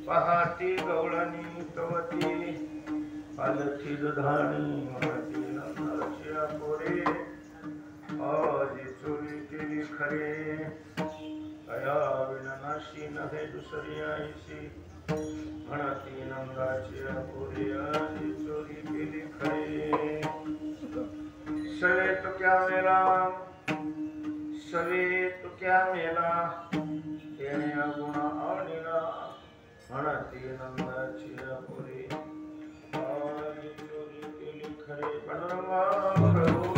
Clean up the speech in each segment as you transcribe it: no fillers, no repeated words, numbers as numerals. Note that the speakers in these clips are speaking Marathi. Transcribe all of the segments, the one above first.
पहाती गवळणी कवती पालखी दुधाणी म्हणती नंदाच्या पोरे आजी चोरी केली खरे कया विनाशी नव्हे दुसरी आईशी म्हणती नंदाच्या पोरे आजी चोरी केली खरे सवे तो क्या मेला सवे तो क्या मेला तेने गुणा आणिला म्हणती नंदाची पोरी आजी चोरी केली खरे पांडुरंगा प्रभू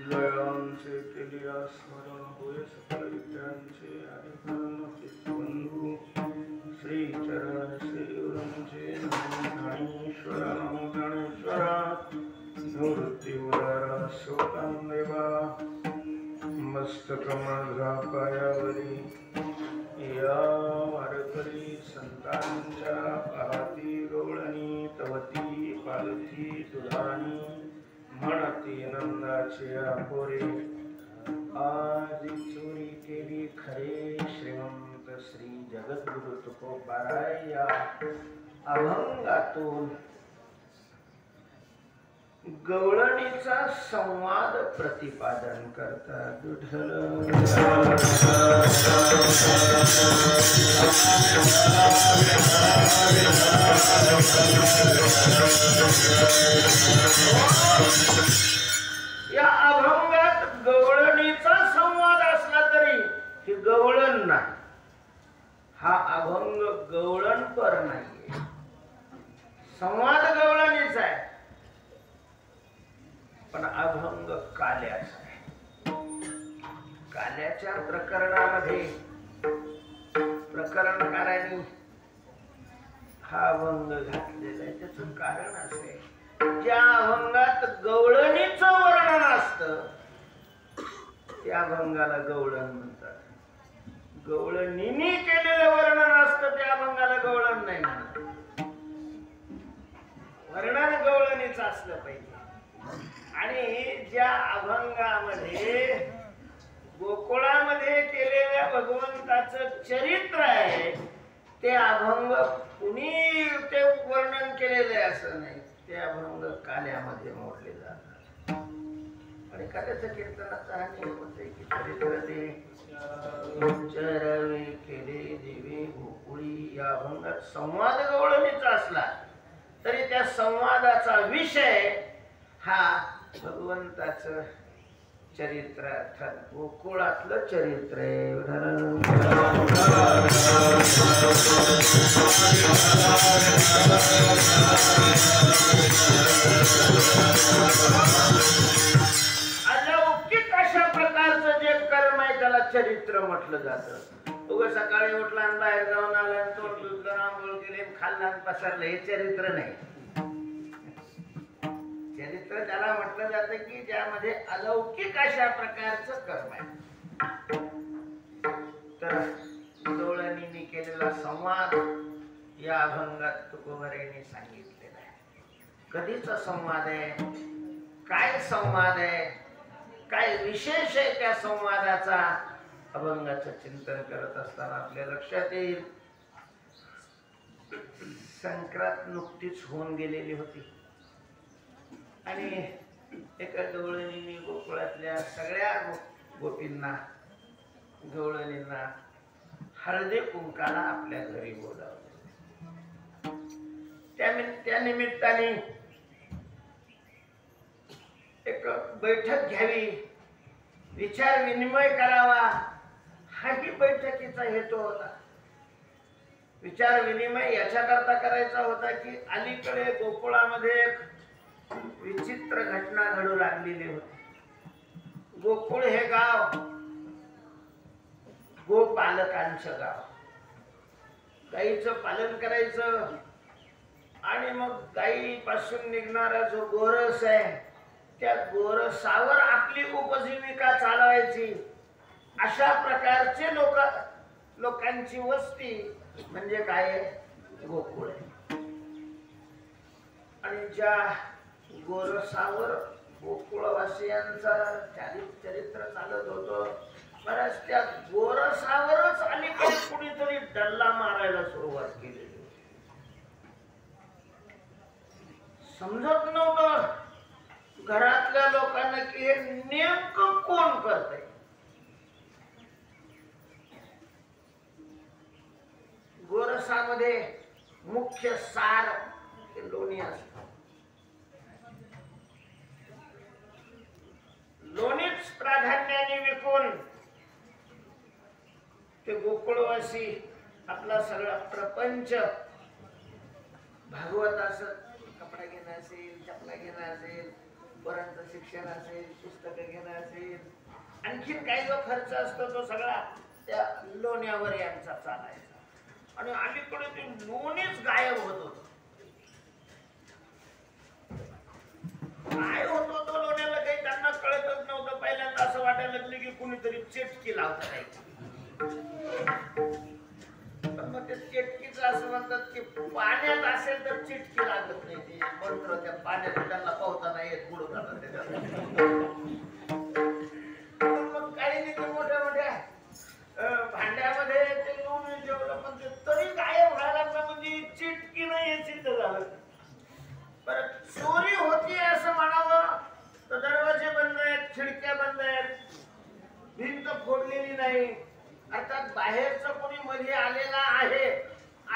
लयांचे केलिया स्मरण होय सकल विद्यांचे आदिकरण चित्तबंधू श्री चरण श्रीवरंचे ज्ञानेश्वरा नमो ज्ञानेश्वरा मूर्ती उदारा शोकां देवा मस्तक माझा पायावरी या वारकरी संतांच्या पहाती गवळणी तवती पालखी दुधाणी म्हणती नंदाची पोरे आजी चोरी केली खरे श्रीमंत श्री जगद्गुरु तुकोबाराय या अभंगातून गवळणीचा संवाद प्रतिपादन करतात विठ्ठल या अभंगात गवळणीचा संवाद असला तरी ही गवळण नाही हा अभंग गवळणपर नाहीये संवाद गवळणीचा आहे पण अभंग काल्याचा आहे काल्याच्या प्रकरणामध्ये प्रकरणकारांनी हा अभंग घातलेला आहे त्याचं कारण असे ज्या अभंगात गवळणीचं वर्णन असतं त्या अभंगाला गवळण म्हणतात गवळणीने केलेलं वर्णन असतं त्या अभंगाला गवळण नाही म्हणत वर्णन गवळणीचं असलं पाहिजे आणि ज्या अभंगामध्ये गोकुळामध्ये केलेल्या भगवंताचं चरित्र आहे ते अभंग कुणी ते वर्णन केलेलं आहे असं नाही ते अभंग काल्यामध्ये मोडले जातात आणि काल्याच्या कीर्तनाचा हा नियम होते की चरित्र दे उच्चारावे केले देवे गोकुळी या अभंगात संवाद गवळणीचा असला तरी त्या संवादाचा विषय हा भगवंताचं चरित्र अर्थात गोकुळातलं चरित्र अलौकिक अशा प्रकारचं जे चरित्र म्हटलं जातं. उगा सकाळी उठला आणि बाहेर जाऊन आला आणि तोंड धुतलं, आंघोळ केली, खाल्ला आणि पसरलं, हे चरित्र नाही. चरित्र त्याला म्हटलं जातं की ज्यामध्ये अलौकिक अशा प्रकारचं कर्म आहे. तर डोळ्यांनी केलेला संवाद या अभंगात तुकोबरायांनी सांगितलेला आहे. कधीचा संवाद आहे, काय संवाद आहे, काय विशेष आहे त्या संवादाचा, अभंगाचं चिंतन करत असताना आपल्या लक्षात येईल. संक्रांत नुकतीच होऊन गेलेली होती आणि एका गवळणींनी गोकुळातल्या सगळ्या गोपींना गवळणींना हळदी कुंकाला आपल्या घरी बोलावले. त्या निमित्ताने एक बैठक घ्यावी, विचार विनिमय करावा, हाही बैठकीचा हेतू होता. विचार विनिमय याच्याकरता करायचा होता की अलीकडे गोकुळामध्ये एक विचित्र घटना घडू लागलेली होती. गोकुळ हे गाव गोपालकांचं गाव. गाईचं पालन करायचं आणि मग गाईपासून निघणारा जो गोरस आहे त्या गोरसावर आपली उपजीविका चालवायची, अशा प्रकारचे लोकांची वस्ती म्हणजे काय, गोकुळ आहे. आणि ज्या गोरसावर गोकुळवासियांचा चरित्र चालत होतं, बऱ्याच त्या गोरसावरच अलीकडे कुणीतरी डल्ला मारायला सुरुवात केलेली. समजत नव्हतं घरातल्या लोकांना की हे नेमकं कोण करतंय. गोरसामध्ये मुख्य सार हे लोणी असतं. लोणीच प्राधान्याने विकून ते गोकुळवासी आपला सगळा प्रपंच भागवत असत. कपडा घेणं असेल, चपला घेणं असेल, पोरांचं शिक्षण असेल, पुस्तकं घेणं असेल, आणखीन काही जो खर्च असतो तो सगळा त्या लोण्यावर यांचा चालायचा. आणि अलीकडे ते लोणीच गायब होत होत. काय होत होतं लोण्याला काही त्यांना कळतच नव्हतं. पहिल्यांदा असं वाटायला लागलं की कुणीतरी चेटकी लावता नाही. पण मग ते चिटकीचं असं म्हणतात की पाण्यात असेल तर चिटकी लागत नाही. ते मंत्र त्या पाण्यात त्यांना पोहताना येत बुडून जातात त्याच्यात. मग काही नाही, ते मोठ्या मोठ्या भांड्यामध्ये ते लोणी ठेवलं, पण ते तरी गायब व्हायला लागलं. म्हणजे चिटकी नाही हे सिद्ध झालं. परत चोरी होती असं म्हणावं तर दरवाजे बंद आहेत, खिडक्या बंद आहेत, भिंत फोडलेली नाही, अर्थात बाहेरचं कोणी मध्ये आलेला आहे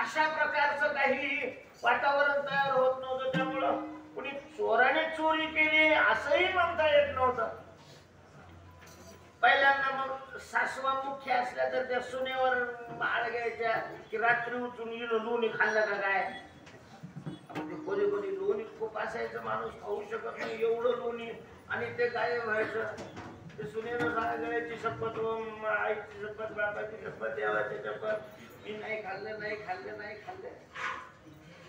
अशा प्रकारचं काही वातावरण तयार होत नव्हतं. त्यामुळं कोणी चोराने चोरी केली असंही म्हणता येत नव्हतं. पहिल्यांदा मग सासवा मुख्य असल्या तर त्या सुनेवर बाळ घ्यायच्या की रात्री उचून गेलो लोणी खाल्लं का काय. कोणी कोणी लोणी खूप असायचं, माणूस खाऊ शकत नाही एवढं लोणी, आणि ते गायब व्हायचं. ते सुनेनं सांगायची शपथ, आईची शपथ, बापाची शपथ, देवाची शपथ, मी नाही खाल्लं, नाही खाल्लं, नाही खाल्लं.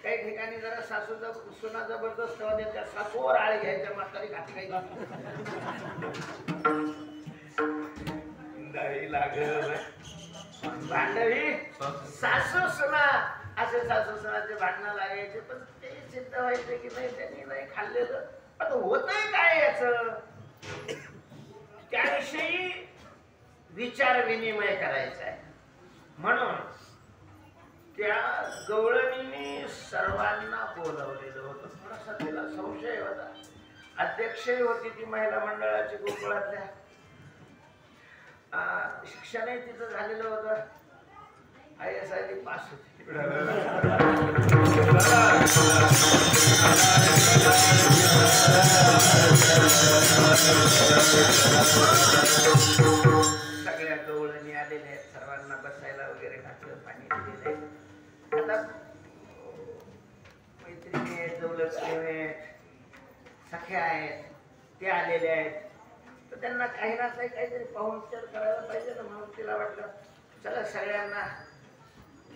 काही ठिकाणी जरा सासूचा सुना जबरदस्त होत्या, त्या सासूवर आळ घ्यायच्या, म्हातारी खाती काही भांडवी सासू सुना असे सासू सुनाचे भांडणं लागायचे. पण ते सिद्ध व्हायचे की नाही त्यांनी नाही खाल्लेलं. पण होतंय काय याच, त्याविषयी विचार विनिमय करायचा आहे. म्हणून त्या गवळणींनी सर्वांना बोलवलेलं होतं. थोडासा तिला संशय होता. अध्यक्षही होती ती महिला मंडळाची गोकुळातल्या. शिक्षणही तिचं झालेलं होतं. ISI पास होती. सगळ्या गवळणी आलेल्या आहेत, सर्वांना बसायला वगैरे घातलं, पाणी दिलेलं आहे. आता मैत्रिणी आहेत, दौलत आहेत, सख्या आहेत, ते आलेले आहेत. तर त्यांना काही ना काहीतरी पाहुणचार करायला पाहिजे ना. म्हणून तिला वाटलं चला सगळ्यांना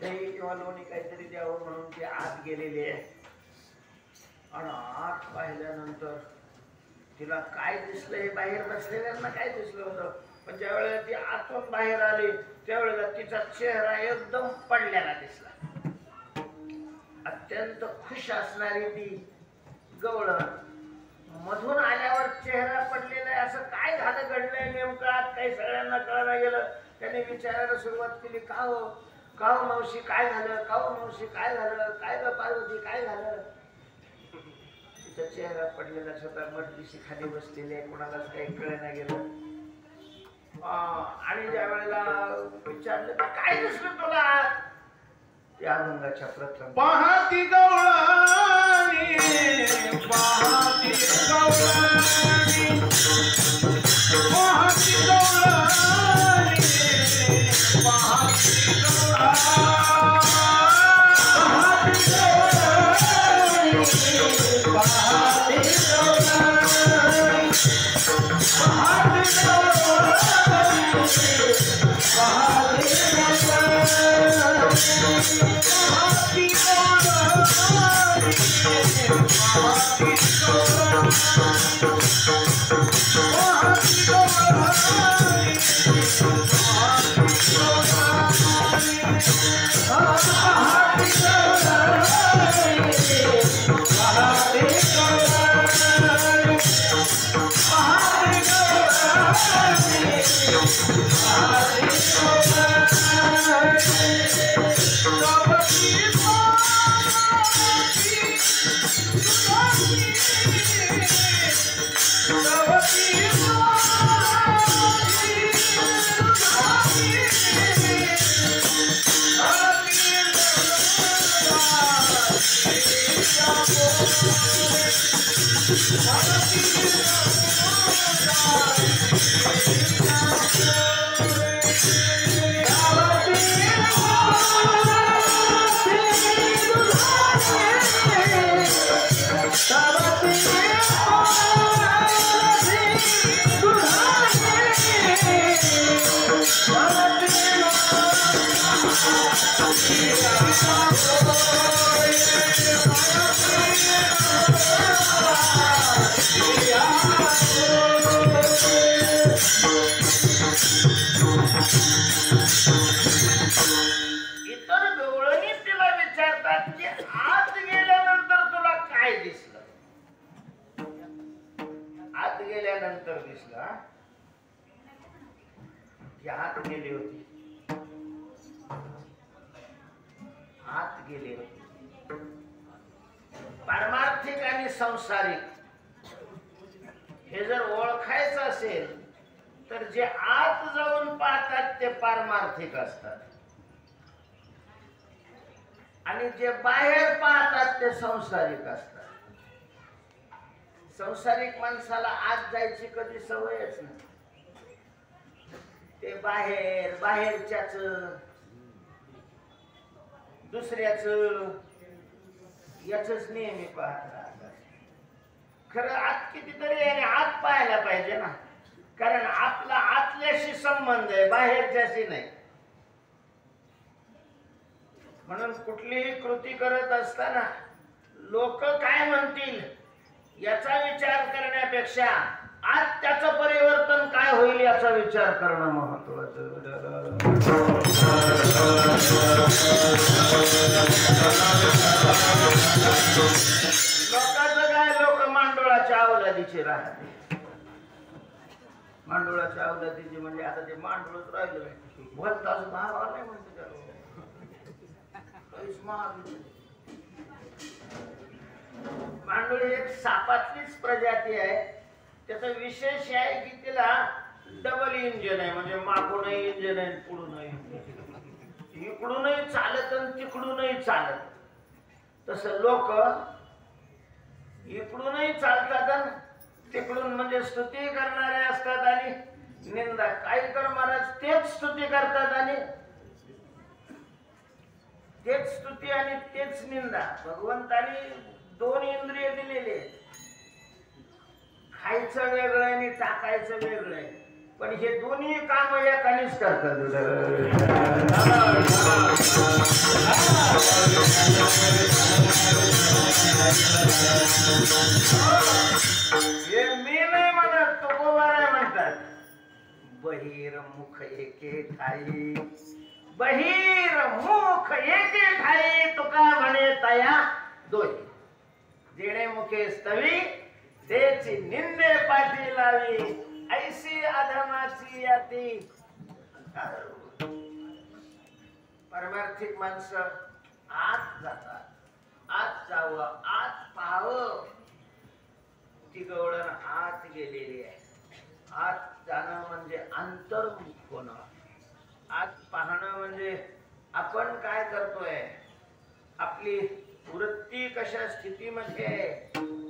दही किंवा लोणी काहीतरी द्यावं म्हणून ती आत गेलेली आहे. आणि आत पाहिल्यानंतर तिला काय दिसलं हे बाहेर बसलेल्यांना काय दिसलं होतं, पण ज्या वेळेला ती आतून बाहेर आली त्यावेळेला तिचा चेहरा एकदम पडलेला दिसला. अत्यंत खुश असणारी ती गवळण मधून आल्यावर चेहरा पडलेला आहे. असं काय झालं, घडलंय नेमकं आज काही सगळ्यांना कळायला गेलं. त्याने विचारायला सुरुवात केली, का हो मावशी काय झालं, का हो मावशी काय झालं, काय ग पार्वती काय झालं. तिचा चेहरा पडलेला स्वतः मटदिशी खाली बसलेली आहे, कोणालाच काही कळना गेलं. आणि ज्या वेळेला विचारलं तर काय दिसलं तुला, त्या अभंगाच्या प्रथम पाहती गवळणी पाहती गवळणी पाहती गवळणी पाहती पारमार्थिक आणि संसारिक हे जर ओळखायचं असेल तर जे आत जाऊन पाहतात ते पारमार्थिक असतात आणि जे बाहेर पाहतात ते संसारिक असतात. संसारिक माणसाला आत जायची कधी सवयच नाही. ते बाहेरच्याच दुसऱ्याच याच नेहमी पाहत राहतात. खरं आत कितीतरी आणि आत पाहायला पाहिजे ना, कारण आपला आतल्याशी संबंध आहे, बाहेरच्याशी नाही. म्हणून कुठलीही कृती करत असताना लोक काय म्हणतील याचा विचार करण्यापेक्षा आज त्याचं परिवर्तन काय होईल याचा विचार करणं महत्वाचं. लोकांचं काय, लोक मांडोळाच्या अवलादीचे राहते. मांडोळाच्या अवलादीचे म्हणजे आता ते मांडोळच राहिले भलताच भाव नाही म्हणते त्याला. मांडोळी एक सापातलीच प्रजाती आहे. त्याचा विशेष आहे की तिला डबल इंजिन आहे, म्हणजे मागूनही इंजिन आहे पुढूनही. इकडूनही चालत आणि तिकडूनही चालत. तसं लोक इकडूनही चालतात आणि तिकडून म्हणजे स्तुती करणारे असतात आणि निंदा. काही तर महाराज तेच स्तुती करतात आणि तेच स्तुती आणि तेच निंदा. भगवंतानी दोन इंद्रिय दिलेले आहेत. खायचं वेगळं आणि टाकायचं वेगळं आहे. पण हे दोन्ही काम एकानेच करतात. हे मी नाही म्हणत, तुकोबाराय म्हणतात. बहिर्मुख एके ठाई, बहिर्मुख एके ठाई, तुका म्हणे तया दोई. जेणे मुखे स्तवी तेची निंदे पाठी लावी, ऐशी अधमाची याती. परमार्थिक माणसं आत जातात, आत जावं, आत पाहावं. ती गवळण आत गेलेली आहे. आत जाणं म्हणजे अंतर्मुख होणं. आत पाहणं म्हणजे आपण काय करतोय, आपली वृत्ती कशा स्थितीमध्ये आहे,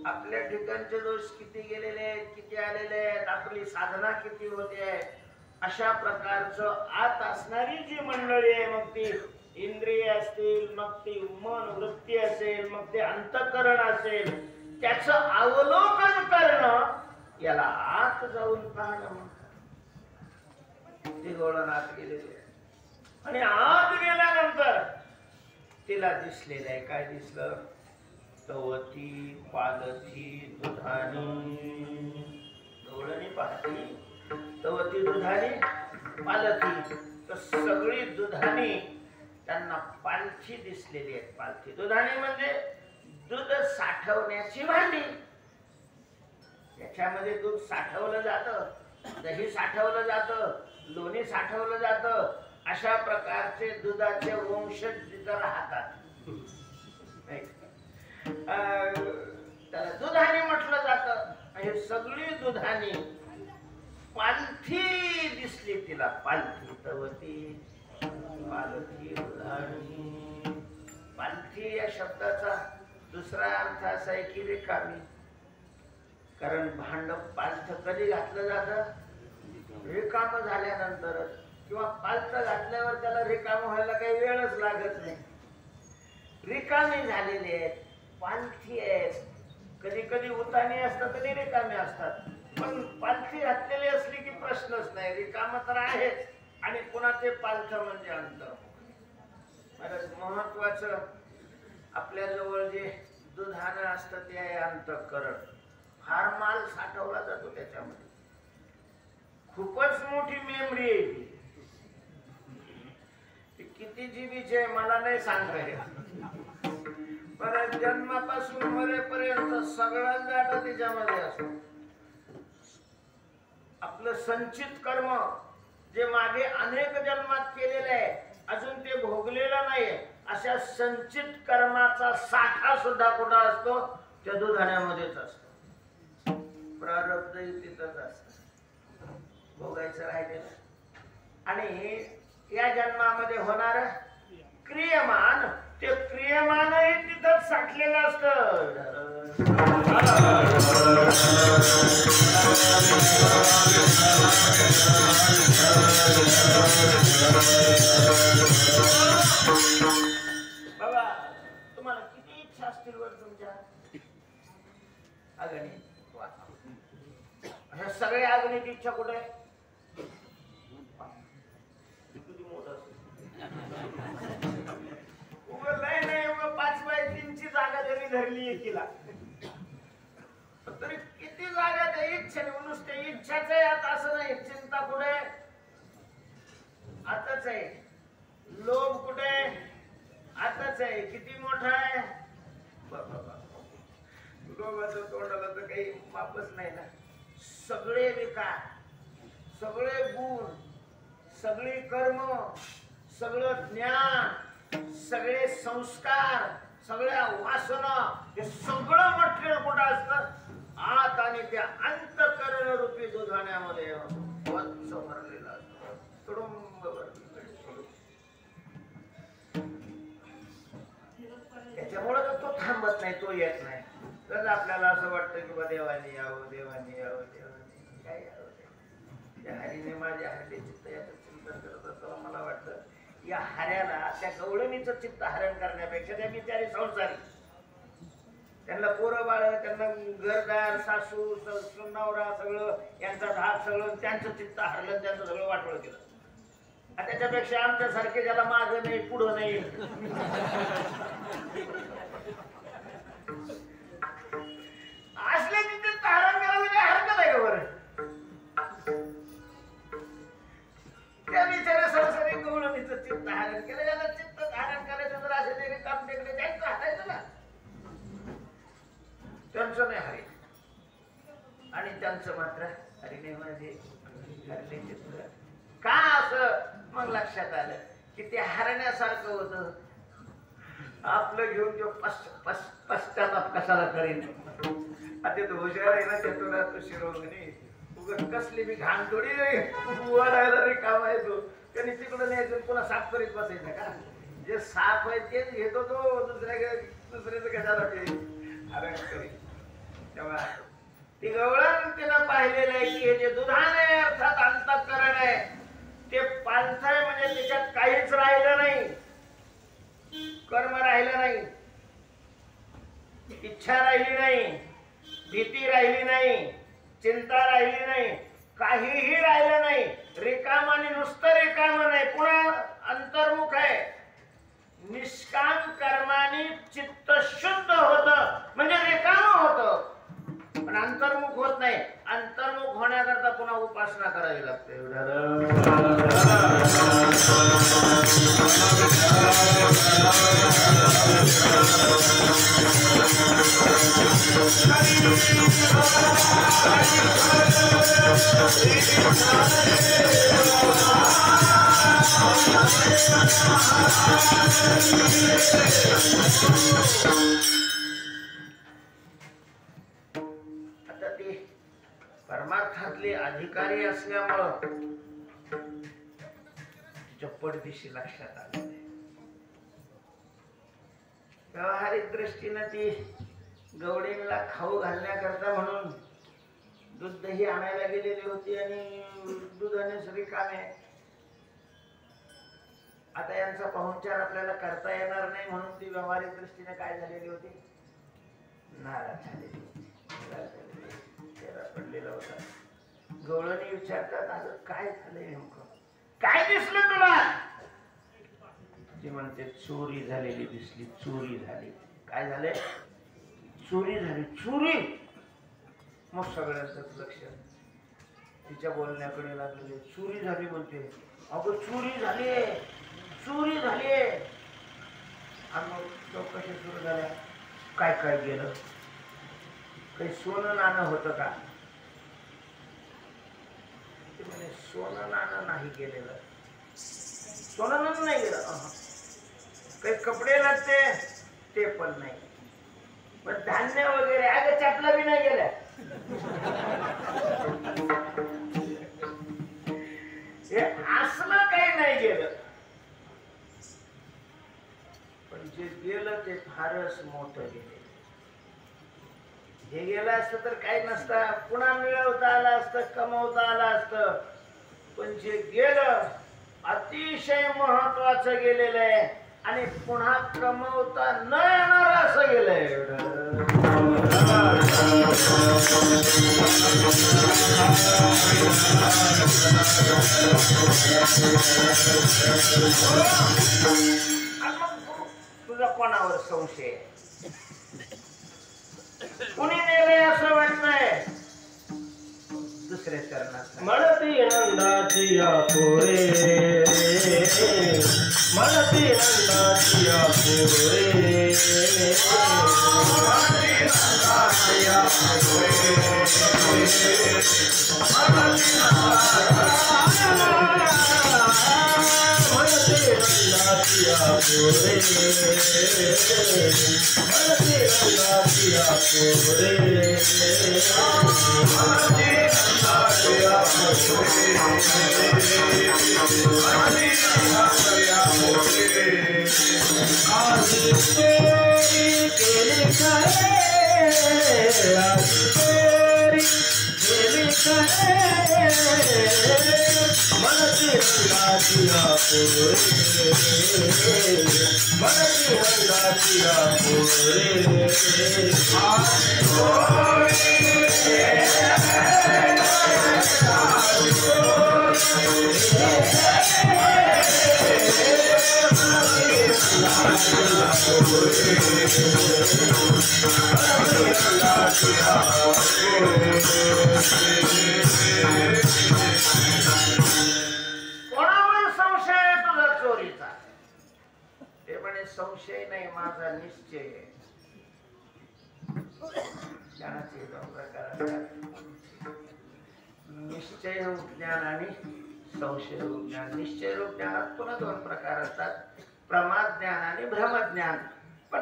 आपल्या ठिकाणचे दोष किती गेलेले आहेत, किती आलेले आहेत, आपली साधना किती होते. अशा प्रकारचं आत असणारी जी मंडळी आहे, मग ती इंद्रिय असतील, मग ती मन वृत्ती असेल, मग ते अंतःकरण असेल, त्याचं अवलोकन करणं याला आत जाऊन पाहणं म्हणतात. ती गवळण आत गेलेली आहे. आणि आत गेल्यानंतर तिला दिसलेलं आहे. काय दिसलं? तवती पालथी दुधानी. गवळणी पाहती, तवती दुधानी पालथी. तर सगळी दुधानी त्यांना पालथी दिसलेली आहे. पालथी दुधानी म्हणजे दूध साठवण्याची भांडी. याच्यामध्ये दूध साठवलं जातं, दही साठवलं जातं, लोणी साठवलं जातं. अशा प्रकारचे दुधाचे वंशज तिथं राहतात. त्याला दुधानी म्हटलं जातं. हे सगळी दुधानी. पालथी दिसली तिला, पालथी. तवती पालथी दुधानी. पालथी या शब्दाचा दुसरा अर्थ असा आहे की रिकामी. कारण भांड पालथ कधी घातलं जातं? रिकाम झाल्यानंतरच. किंवा पालथ घातल्यावर त्याला रिकाम व्हायला काही वेळच लागत नाही. रिकामी झालेली आहेत, पालथी आहेत. कधी कधी उतानी असतात, कधी रिकामी असतात. पण पालथी घातलेली असली की प्रश्नच नाही, रिकाम तर आहेच. आणि कुणाचे पालथ म्हणजे अंतर. महत्वाचं आपल्या जवळ जे दुधानं असतं ते आहे अंतःकरण. फार माल साठवला जातो त्याच्यामध्ये. खूपच मोठी मेमरी आहे ती. किती जीबीची आहे मला नाही सांगता येत. परत जन्मापासून मरेपर्यंत सगळं डाटा त्याच्यामध्ये असतो. आपलं संचित कर्म जे मागे अनेक जन्मात केलेलं आहे, अजून ते भोगलेलं नाही, अशा संचित कर्माचा साठा सुद्धा कुठं असतो? त्या दुधाण्यामध्येच असतो. प्रारब्ध तिथंच असत, भोगायचं राहिलेलं. आणि या जन्मामध्ये होणार क्रियमान, ते क्रियमानही तिथंच साठलेलं असतं. बाबा, तुम्हाला किती इच्छा असतील वर तुमच्या अगणित. ह्या सगळ्या अगणित इच्छा कुठे आहे? नाही 5x3 जागा जरी धरली एकीला, तरी किती जागा त्या इच्छेने. नुसते इच्छाच आहे आता असं नाही. चिंता कुठे? आताच आहे. लोभ कुठे? आताच आहे. किती मोठा आहे? लोभाचं तोंडाला तर काही मापच नाही ना. सगळे विकार, सगळे गुण, सगळी कर्म, सगळं ज्ञान, सगळे संस्कार, सगळ्या वासना, हे सगळं मटेरियल कुठं असतं? आत. आणि त्या अंतःकरण रूपी दुधाण्यामध्ये वंच भरलेला असतो. तुडुंब त्याच्यामुळे तर तो थांबत नाही, तो येत नाही. तर आपल्याला असं वाटतं की देवाने यावं, देवाने यावं, देवाने काय यावं. त्या हरीने माझ्या हरले चित्त याचं चिंतन करत असताना मला वाटतं या हऱ्याला, त्या गवळणीचं चित्त हरण करण्यापेक्षा त्या बिचारी संसारी त्यांना पोरं बाळ, त्यांना घरदार, सासू, नवरा, सगळं यांचा धाक, सगळं त्यांचं चित्त हरलं, त्यांचं सगळं वाटोळ केलं. त्याच्यापेक्षा आमच्यासारखे ज्याला मागं नाही पुढं नाही असले तिथे तारण करायला काय हरकत आहे का बरं? त्या बिचाऱ्या संसारी गवळणीचं चित्त धारण केलं, त्याला चित्त धारण करायचं जर असे तरी काम टेकले त्यांचं हटायचं ना, त्यांचं नाही हरे. आणि त्यांचं मात्र हरिणे म्हणजे हरणे चित्र का असं मग लक्षात आलं की ते हरण्यासारखं होतं. आपलं घेऊन जो पश्चाताप कशाला करेन. आता तो हुशार आहे ना, त्यातून तो शिरोमणी उगत कसली मी घाण थोडी वडायला रे काम आहे तो. त्यांनी तिकडं न्यायचं पुन्हा साफ करीत बसायचं का? जे साफ आहे तेच घेतो तो, दुसऱ्याचं कशाला हरण करीत. तेव्हा ती गवळण तिनं पाहिलेलं आहे की हे जे दुधाने अर्थात अंतःकरण आहे ते पालथं म्हणजे त्याच्यात काहीच राहिलं नाही, कर्म राहिलं नाही, इच्छा राहिली नाही, भीती राहिली नाही, चिंता राहिली नाही, काहीही राहिलं नाही. रिकाम आणि नुसतं रिकाम नाही, पुन्हा अंतर्मुख आहे. निष्काम कर्माने चित्त शुद्ध होत म्हणजे रिकाम होत, पण अंतर्मुख होत नाही. अंतर्मुख होण्याकरता पुन्हा उपासना करावी लागते. आता ते परमार्थातले अधिकारी असल्यामुळं चप्पटदिशी लक्षात आले. व्यावहारिक दृष्टीनं ती गवडीला खाऊ घालण्याकरता म्हणून दूध दही आणायला गेलेली होती आणि दुधाने सगळी कामे. आता यांचा पाहुणचार आपल्याला करता येणार नाही म्हणून ती व्यावहारिक दृष्टीने काय झालेली होती, नाराज झालेली होती, चेहरा पडलेला होता. गवळणी विचारतात, अगं काय झालंय नेमकं, काय दिसलं तुला? ती म्हणते चोरी झालेली दिसली, चोरी झाली. काय झाले? चोरी झाली. चोरी? मग सगळ्यांचं लक्ष तिच्या बोलण्याकडे लागलेले. चोरी झाली म्हणते. अगं चोरी झाली, चोरी झाली. आणि मग चौकशी सुरू झाल्या. काय काय गेलं? काही सोनं नाणं होतं का? ते म्हणे सोनं नाणं नाही गेलेलं. सोनं नाणं नाही गेलं. काही कपडे लागते ते पण नाही, पण धान्य वगैरे अगं चपला बी नाही गेल्या. हे असलं काही नाही गेलं, पण जे गेलं ते फारच मोठं गेलं. हे गेलं असतं तर काही नसतं, पुन्हा मिळवता आलं असतं, कमवता आलं असतं. पण जे गेलं अतिशय महत्वाचं गेलेलं आहे आणि पुन्हा कमवता न येणार असं गेलंय. तुझा कोणावर संशय? कुणी नेलंय असं वाटतंय? दुसऱ्या चरणात म्हणती नंदाची या पोरे, म्हणती नंदाची या पोरे, म्हणती नंदाची या पोरे, म्हणती नंदाची या पोरे, म्हणती नंदाची या पोरे, आज हल्लाचिया कोणावर संशय आहे तुझा चोरीचा? ते म्हणे संशय नाही, माझा निश्चय आहे. ज्ञानाचे दोन प्रकार असतात, निश्चय रूप ज्ञान आणि संशय रूप ज्ञान. निश्चय रूप ज्ञानात पुन्हा दोन प्रकार असतात, प्रमाद ज्ञान आणि भ्रमज्ञान. पण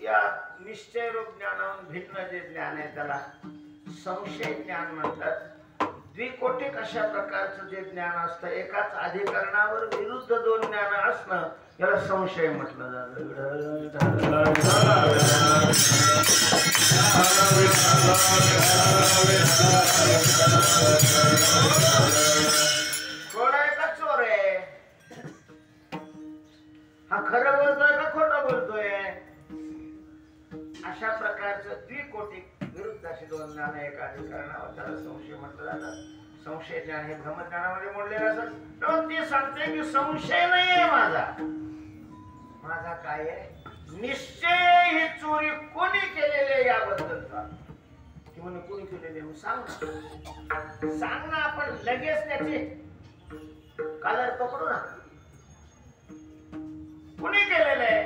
या निश्चय रूप ज्ञानाहून भिन्न जे ज्ञान आहे त्याला संशय ज्ञान म्हणतात. द्विकोटिक अशा प्रकारचं जे ज्ञान असतं, एकाच अधिकरणावर विरुद्ध दोन ज्ञान असणं, याला संशय म्हटलं जातं. खोड आहे का चोर आहे? हा खरं बोलतोय का खोटं बोलतोय? अशा प्रकारचं द्विकोटिक विरुद्ध अशी दोन ज्ञान एका अधिकरणावर, त्याला संशय म्हटलं जातं. संशय ज्ञान हे भ्रमज्ञानामध्ये मोडलेलं असत. तेव्हा ती सांगते की संशय नाहीये माझा. माझा काय आहे? निश्चय. ही चोरी कोणी केलेली आहे याबद्दलचा. ती म्हणे कोणी केलेली आहे? सांग ना, आपण लगेच त्याची कलर पकडू ना. कोणी केलेलं आहे?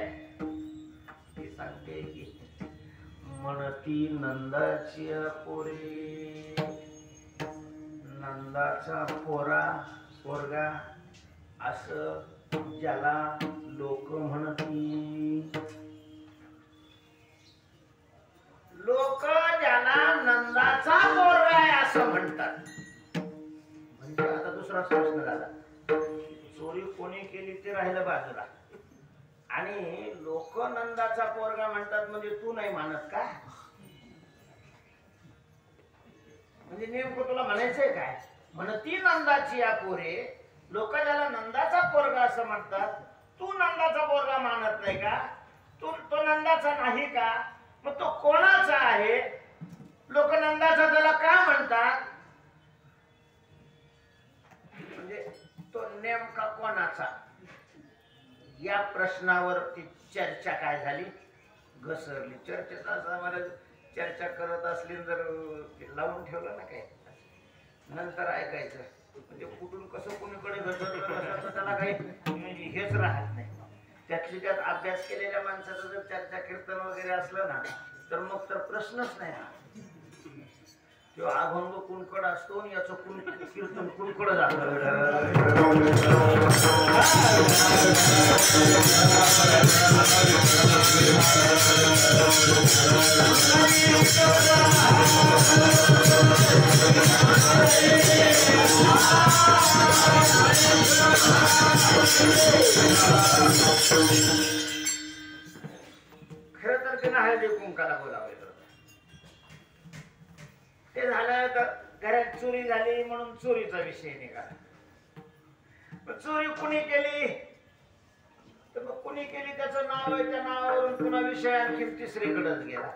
ती सांगते की म्हणती नंदाची पोरे, नंदाचा पोरगा असं ज्याला लोक म्हणती. लोक ज्याला नंदाचा पोरगा आहे असं म्हणतात. म्हणजे आता दुसरा प्रश्न झाला, चोरी कोणी केली ते राहिलं बाजूला, आणि लोक नंदाचा पोरगा म्हणतात म्हणजे तू नाही मानत का? म्हणजे नेमकं तुला म्हणायचंय काय? म्हणती नंदाची या पोरे, लोक ज्याला नंदाचा पोरगा असं म्हणतात, तू नंदाचा पोरगा मानत नाही का? तो नंदाचा नाही का? मग तो कोणाचा आहे? लोक नंदाचा त्याला का म्हणतात? म्हणजे तो नेमका कोणाचा? या प्रश्नावरती चर्चा काय झाली? घसरली. चर्चेचा असा मला चर्चा करत असली जर लावून ठेवलं ना काय, नंतर ऐकायचं. म्हणजे कुठून कसं कुणीकडे घसरलं त्याला काही हेच राहत नाही. त्यातली त्यात अभ्यास केलेल्या माणसाचं जर चर्चा कीर्तन वगैरे असलं ना, तर मग तर प्रश्नच नाही. किंवा अभंग कुणकड असतो आणि याचं कीर्तन कुणकड जातं. खरं तर त्यांना हळदी कुंकाला बोलावं. ते झालं तर घरात चोरी झाली म्हणून चोरीचा विषय निघाला. चोरी कुणी केली तर मग कुणी केली त्याचं नाव आहे, त्या नावावरून पुन्हा विषय आणखी तिसरीकडेच गेला.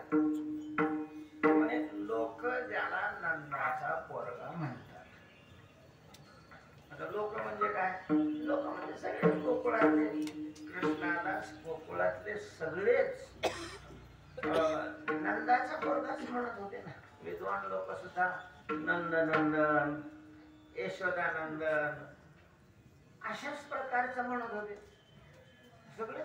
म्हणजे लोक ज्याला नंदाचा पोरगा म्हणतात. आता लोक म्हणजे काय? लोक म्हणजे सगळे गोकुळातले, कृष्णाला गोकुळातले सगळेच नंदाचा पोरगाच म्हणत होते ना. विद्वान लोक सुद्धा नंदनंदन, यशोदानंदन अशाच प्रकारचं म्हणत होते सगळे.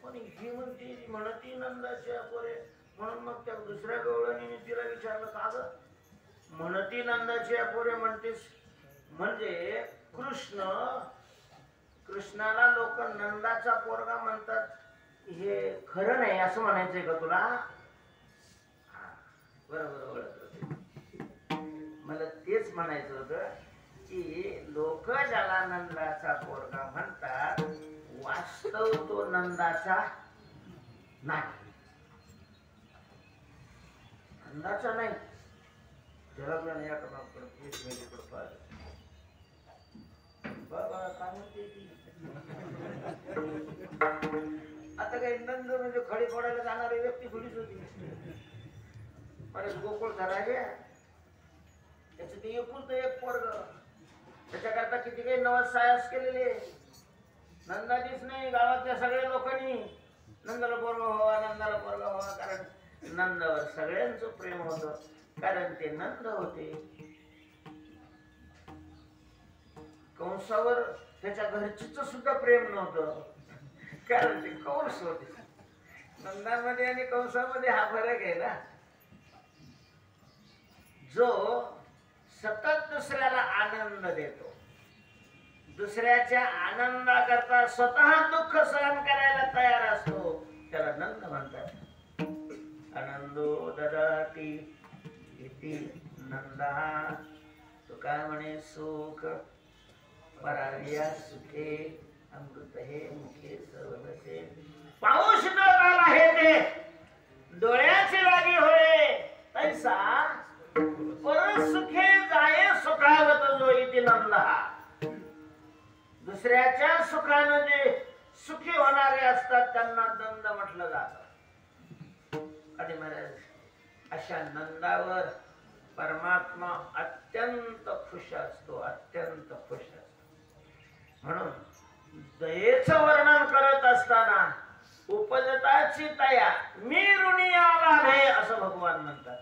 पण ही म्हणती नंदाच्या पोरे म्हणून मग त्या दुसऱ्या गवळणीने तिला विचारलं, का ग म्हणती नंदाच्या पोरे म्हणतेस? म्हणजे कृष्णाला लोक नंदाचा पोरगा म्हणतात हे खरं नाही असं म्हणायचंय का तुला? बरोबर ओळखलं. मला तेच म्हणायचं होतं की लोक ज्याला नंदाचा पोरगा म्हणतात, वास्तव तो नंदाचा नाही. नंदाचा नाही. म्हणते ती. आता काही नंद म्हणजे खडी फोडायला जाणारी व्यक्ती थोडीच होती. अरे गोकुळ झाला गे त्याचं ते एकुलतं एक पोरग, त्याच्याकरता किती काही नवस सायास केलेले. नंदाचीच नाही, गावातल्या सगळ्या लोकांनी नंदाला पोरगा व्हावा, नंदाला पोरगा व्हावा, कारण नंदावर सगळ्यांचं प्रेम होतं, कारण ते नंद होते. कंसावर त्याच्या घरचीच सुद्धा प्रेम नव्हतं, कारण ते कंस होते. नंदामध्ये आणि कंसामध्ये हा फरक आहे ना. जो सतत दुसऱ्याला आनंद देतो, दुसऱ्याच्या आनंदाकरता स्वतः दुःख सहन करायला तयार असतो, त्याला नंद म्हणतात. आनंदो ददाती इति नंदः. तो काय म्हणे, सुख परार्या सुखे अमृत हे मुखे सर्वसे. पाऊस न काल आहे ते डोळ्याची लागी होय, तैसा पर सुखे जाये सुखावत जो इति नंदः. दुसऱ्याच्या सुखाने जे सुखी होणारे असतात त्यांना नंद म्हटलं जातं. आणि महाराज अशा नंदावर परमात्मा अत्यंत खुश असतो, अत्यंत खुश असतो. म्हणून दयेचं वर्णन करत असताना उपजताची तया मी ऋणी आलाभे असं भगवान म्हणतात.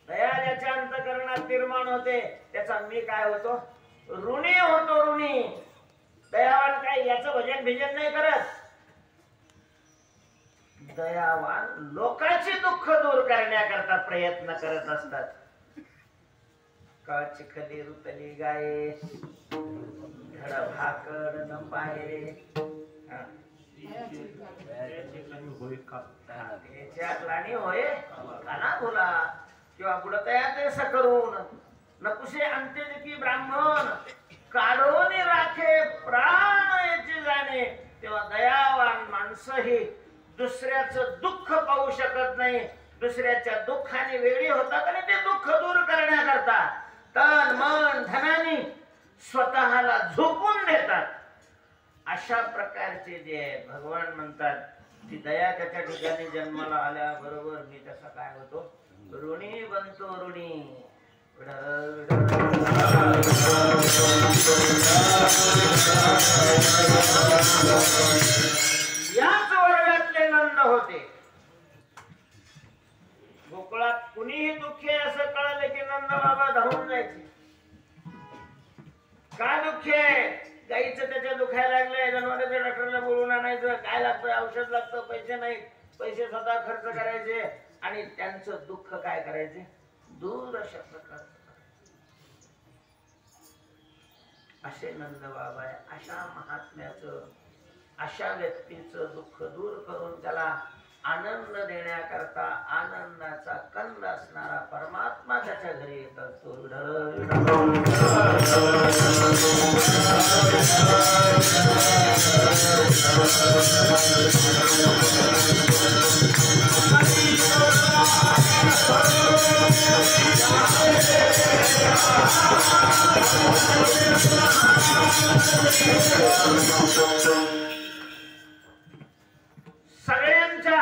दया ज्याच्या अंतःकरणात निर्माण होते त्याचा मी काय होतो, ऋणी होतो. ऋणी दयावान काय याचं भजन भिजन नाही करत. दयावान लोकांची दुःख दूर करण्याकरता प्रयत्न करत असतात. काची खली रुतली गाये धड भाकड न पायरे. लाणी होय काना बोला किंवा बुडतयात करून नकुशे अंत्य की ब्राह्मण काढून राखे प्राण याची जाणे. तेव्हा दयावान माणसं ही दुसऱ्याचं दुःख पाहू शकत नाही, दुसऱ्याच्या दुःखाने वेगळी होतात आणि ते दुःख दूर करण्याकरता तन मन धनाने स्वतःला झोपून देतात. अशा प्रकारचे जे भगवान म्हणतात ती दया त्याच्या ठिकाणी जन्माला आल्याबरोबर मी त्याचा काय होतो, ऋणी बनतो. ऋणी याच वर्गातले नंद होते. गोकुळात कुणीही दुःखी आहे असं कळलं की नंद बाबा धावून जायचे. काय दुःख आहे, गाईचं त्याच्या दुखायला लागलंय, जनावरांच्या डॉक्टरला बोलवून आणायचं, काय लागतं, औषध लागतं, पैसे नाही, पैसे स्वतः खर्च करायचे आणि त्यांचं दुःख काय करायचे, दूर अशा प्रकारचं. असे नंद बाबा आहे. अशा महात्म्याचं, अशा व्यक्तीचं दुःख दूर करून त्याला आनंद देण्याकरता आनंदाचा कंद असणारा परमात्मा त्याच्या घरी येत असतो. सगळ्यांच्या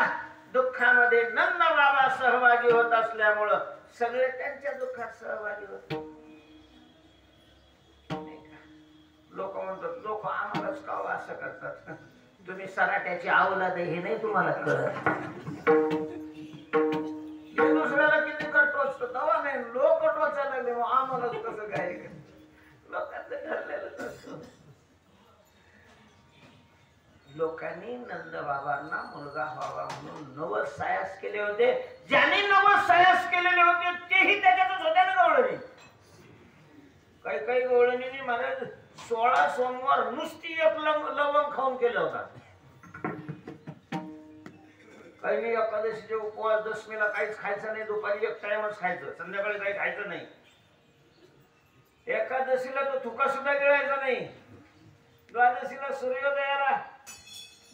दुःखामध्ये नंद बाबा सहभागी होत असल्यामुळं सगळे त्यांच्या दुःखात सहभागी होते. लोक म्हणतात, लोक आम्हालाच का असं करतात, तुम्ही सराट्याची आवलाद हे नाही तुम्हाला कळत. दुसऱ्याला किती टोचतो तेव्हा नाही, लोक टोचायला लागले मग आम्हालाच कसं काय, लोकांचं ठरलेलं असतं. लोकांनी नंद बाबांना मुलगा व्हावा म्हणून नवस सायास केले होते. ज्यांनी नवस सायास केलेले होते तेही त्याच्यातच होत्या ना गवळणी. काही काही गवळणींनी महाराज 16 सोमवार नुसती एक लवंग खाऊन केला होता. काही एकादशीचे उपवास, दशमीला काहीच खायचं नाही, दुपारी एक टाइमच खायचं, संध्याकाळी काही खायचं नाही. एकादशीला तो थुका सुद्धा गिळायचा नाही. द्वादशीला सूर्योदयाला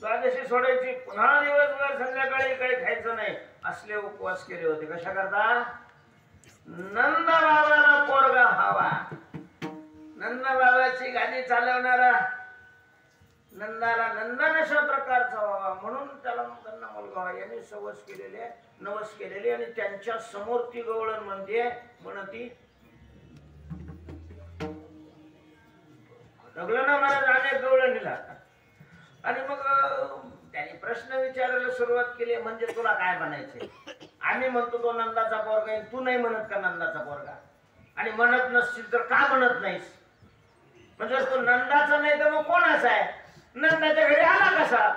द्वादशी सोडायची, पुन्हा दिवसभर संध्याकाळी काही खायचं नाही, असले उपवास केले होते. कशा करता, नंद बाबाला पोरगा हवा. नंद बाबाची गाणी चालवणारा नंदाला नंदन अशा प्रकारचा व्हावा म्हणून त्याला त्यांना मुलगा व्हावा यांनी नवस केलेले आणि त्यांच्या समोर ती गवळण म्हणती लग्न महाराज अनेक गवळणीला आणि मग त्यांनी प्रश्न विचारायला सुरुवात केली म्हणजे तुला काय म्हणायचंय आम्ही म्हणतो तो नंदाचा पोरगा आहे तू नाही म्हणत का नंदाचा पोरगा आणि म्हणत नसशील तर का म्हणत नाहीस म्हणजे तो नंदाचा नाही तर मग कोणाचा आहे नंदाच्या घरी आला कसा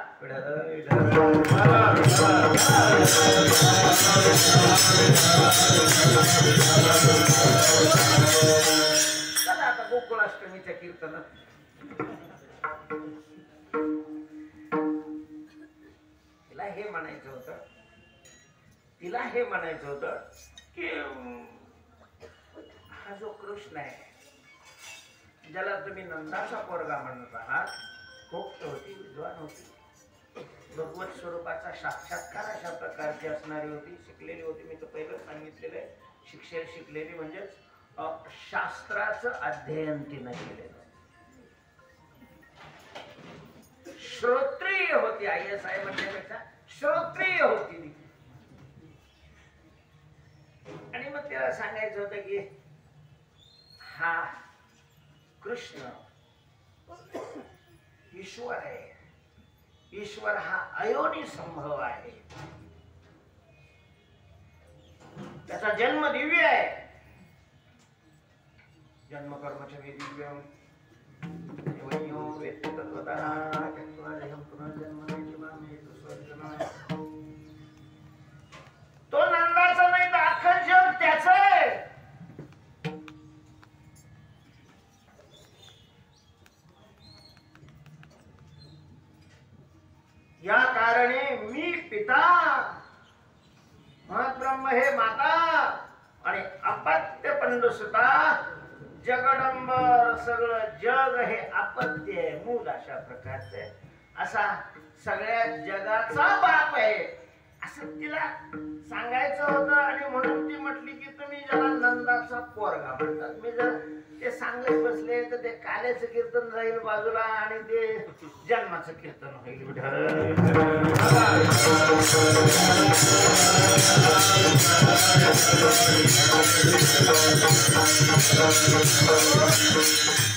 चला आता गोकुळाष्टमीच्या कीर्तनात तिला हे म्हणायचं होतं की हा जो कृष्ण आहे ज्याला तुम्ही नंदाचा पोरगा म्हणत आहात कोक्त होती विद्वान होती भगवत स्वरूपाचा साक्षात्कार अशा प्रकारची असणारी होती शिकलेली होती मी तर पहिलं सांगितलेलं आहे शिकलेली म्हणजेच शास्त्राचं अध्ययन तिनं केलेलं श्रोत्रिय होती ISI म्हणण्यापेक्षा श्रोत्रिय होती ती आणि मग त्याला सांगायचं होतं की हा कृष्ण ईश्वर आहे ईश्वर हा अयोनी संभव आहे त्याचा जन्म दिव्य आहे जन्म कर्मच दिव्यम तो नंदाचा नाही तर अख्खं जग त्याच आहे या कारणे मी पिता महत्ब्रह्म हे माता आणि अपत्य पंडुसुता जगदंबर सगळं जग हे अपत्य आहे मूल अशा प्रकारचे असा सगळ्या जगाचा बाप आहे असं तिला सांगायचं होतं आणि म्हणून ती म्हटली की तुम्ही ज्याला नंदाचा पोरगा म्हणतात मी जर ते सांगत बसले तर ते काल्याचं कीर्तन जाईल बाजूला आणि ते जन्माचं कीर्तन होईल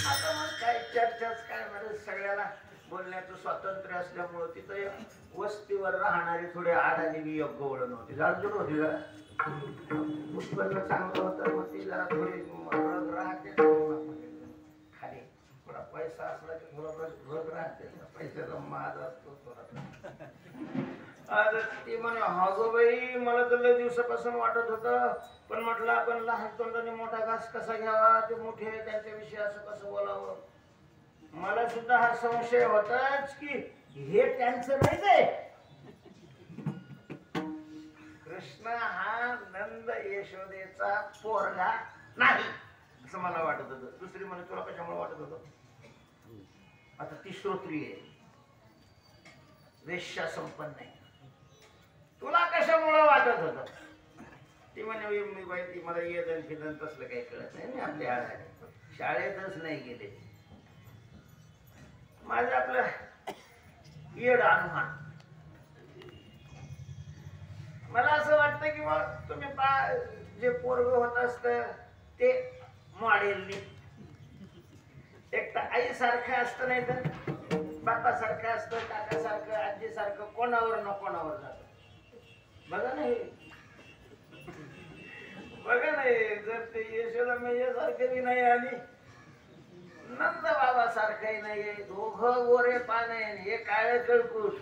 आता मग काय चर्चाच काय म्हणजे सगळ्याला बोलण्याचं स्वातंत्र्य असल्यामुळं तिथं वस्तीवर राहणारी थोडी आडाणी योग्य ओळण होती जाणून होती जरा उत्पन्न चांगलं होतं मग ती जरा थोडी राहते खाली थोडा पैसा असला की थोडा रोग राहते पैशाचा माज असतो थोडा ती म्हणे हो बाई मला तर लय दिवसापासून वाटत होतं पण म्हटलं आपण लहान तोंडाने मोठा घास कसा घ्यावा ते मोठे त्यांच्याविषयी असं कसं बोलावं मला सुद्धा हा संशय होताच की हे त्यांचं नाही ते कृष्ण हा नंद यशोदेचा पोरगा नाही असं मला वाटत होतं दुसरी म्हणे तुला कशामुळे वाटत होतं आता ती श्रोत्रिय वेश्या संपन्न आहे तुला कशामुळे वाटत होतं ती म्हणे मी बाई ती मला येदन फिदन तसलं काही कळत नाही आपल्या शाळेतच नाही गेले माझं आपलं येड अनुमान मला असं वाटतं की मग तुम्ही जे पोरग होत असत ते मॉडेलनी एक तर आई सारखं असतं नाही तर बापासारखं असतं काकासारखं आजीसारखं कोणावर न कोणावर जात बघा नाही जर ते यशोदा मैयासारखं बी नाही आणि नंद बाबा सारखंही नाहीये दोघं गोरे पाने हे काळे कळकूट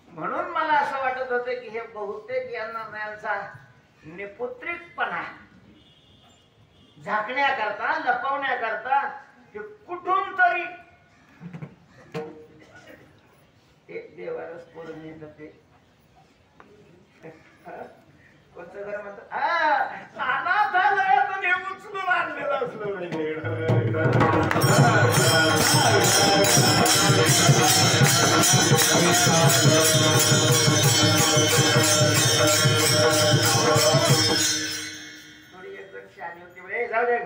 म्हणून मला असं वाटत होतं की हे बहुतेक यांचा निपुत्रिकपणा झाकण्याकरता लपवण्याकरता हे कुठून तरी एक देवारच पोरून येत ते कोणतं घर म्हणतात अनाथालयातून हे उचलून आणलेलं असलं थोडी एकदम शानी होती जाऊ दे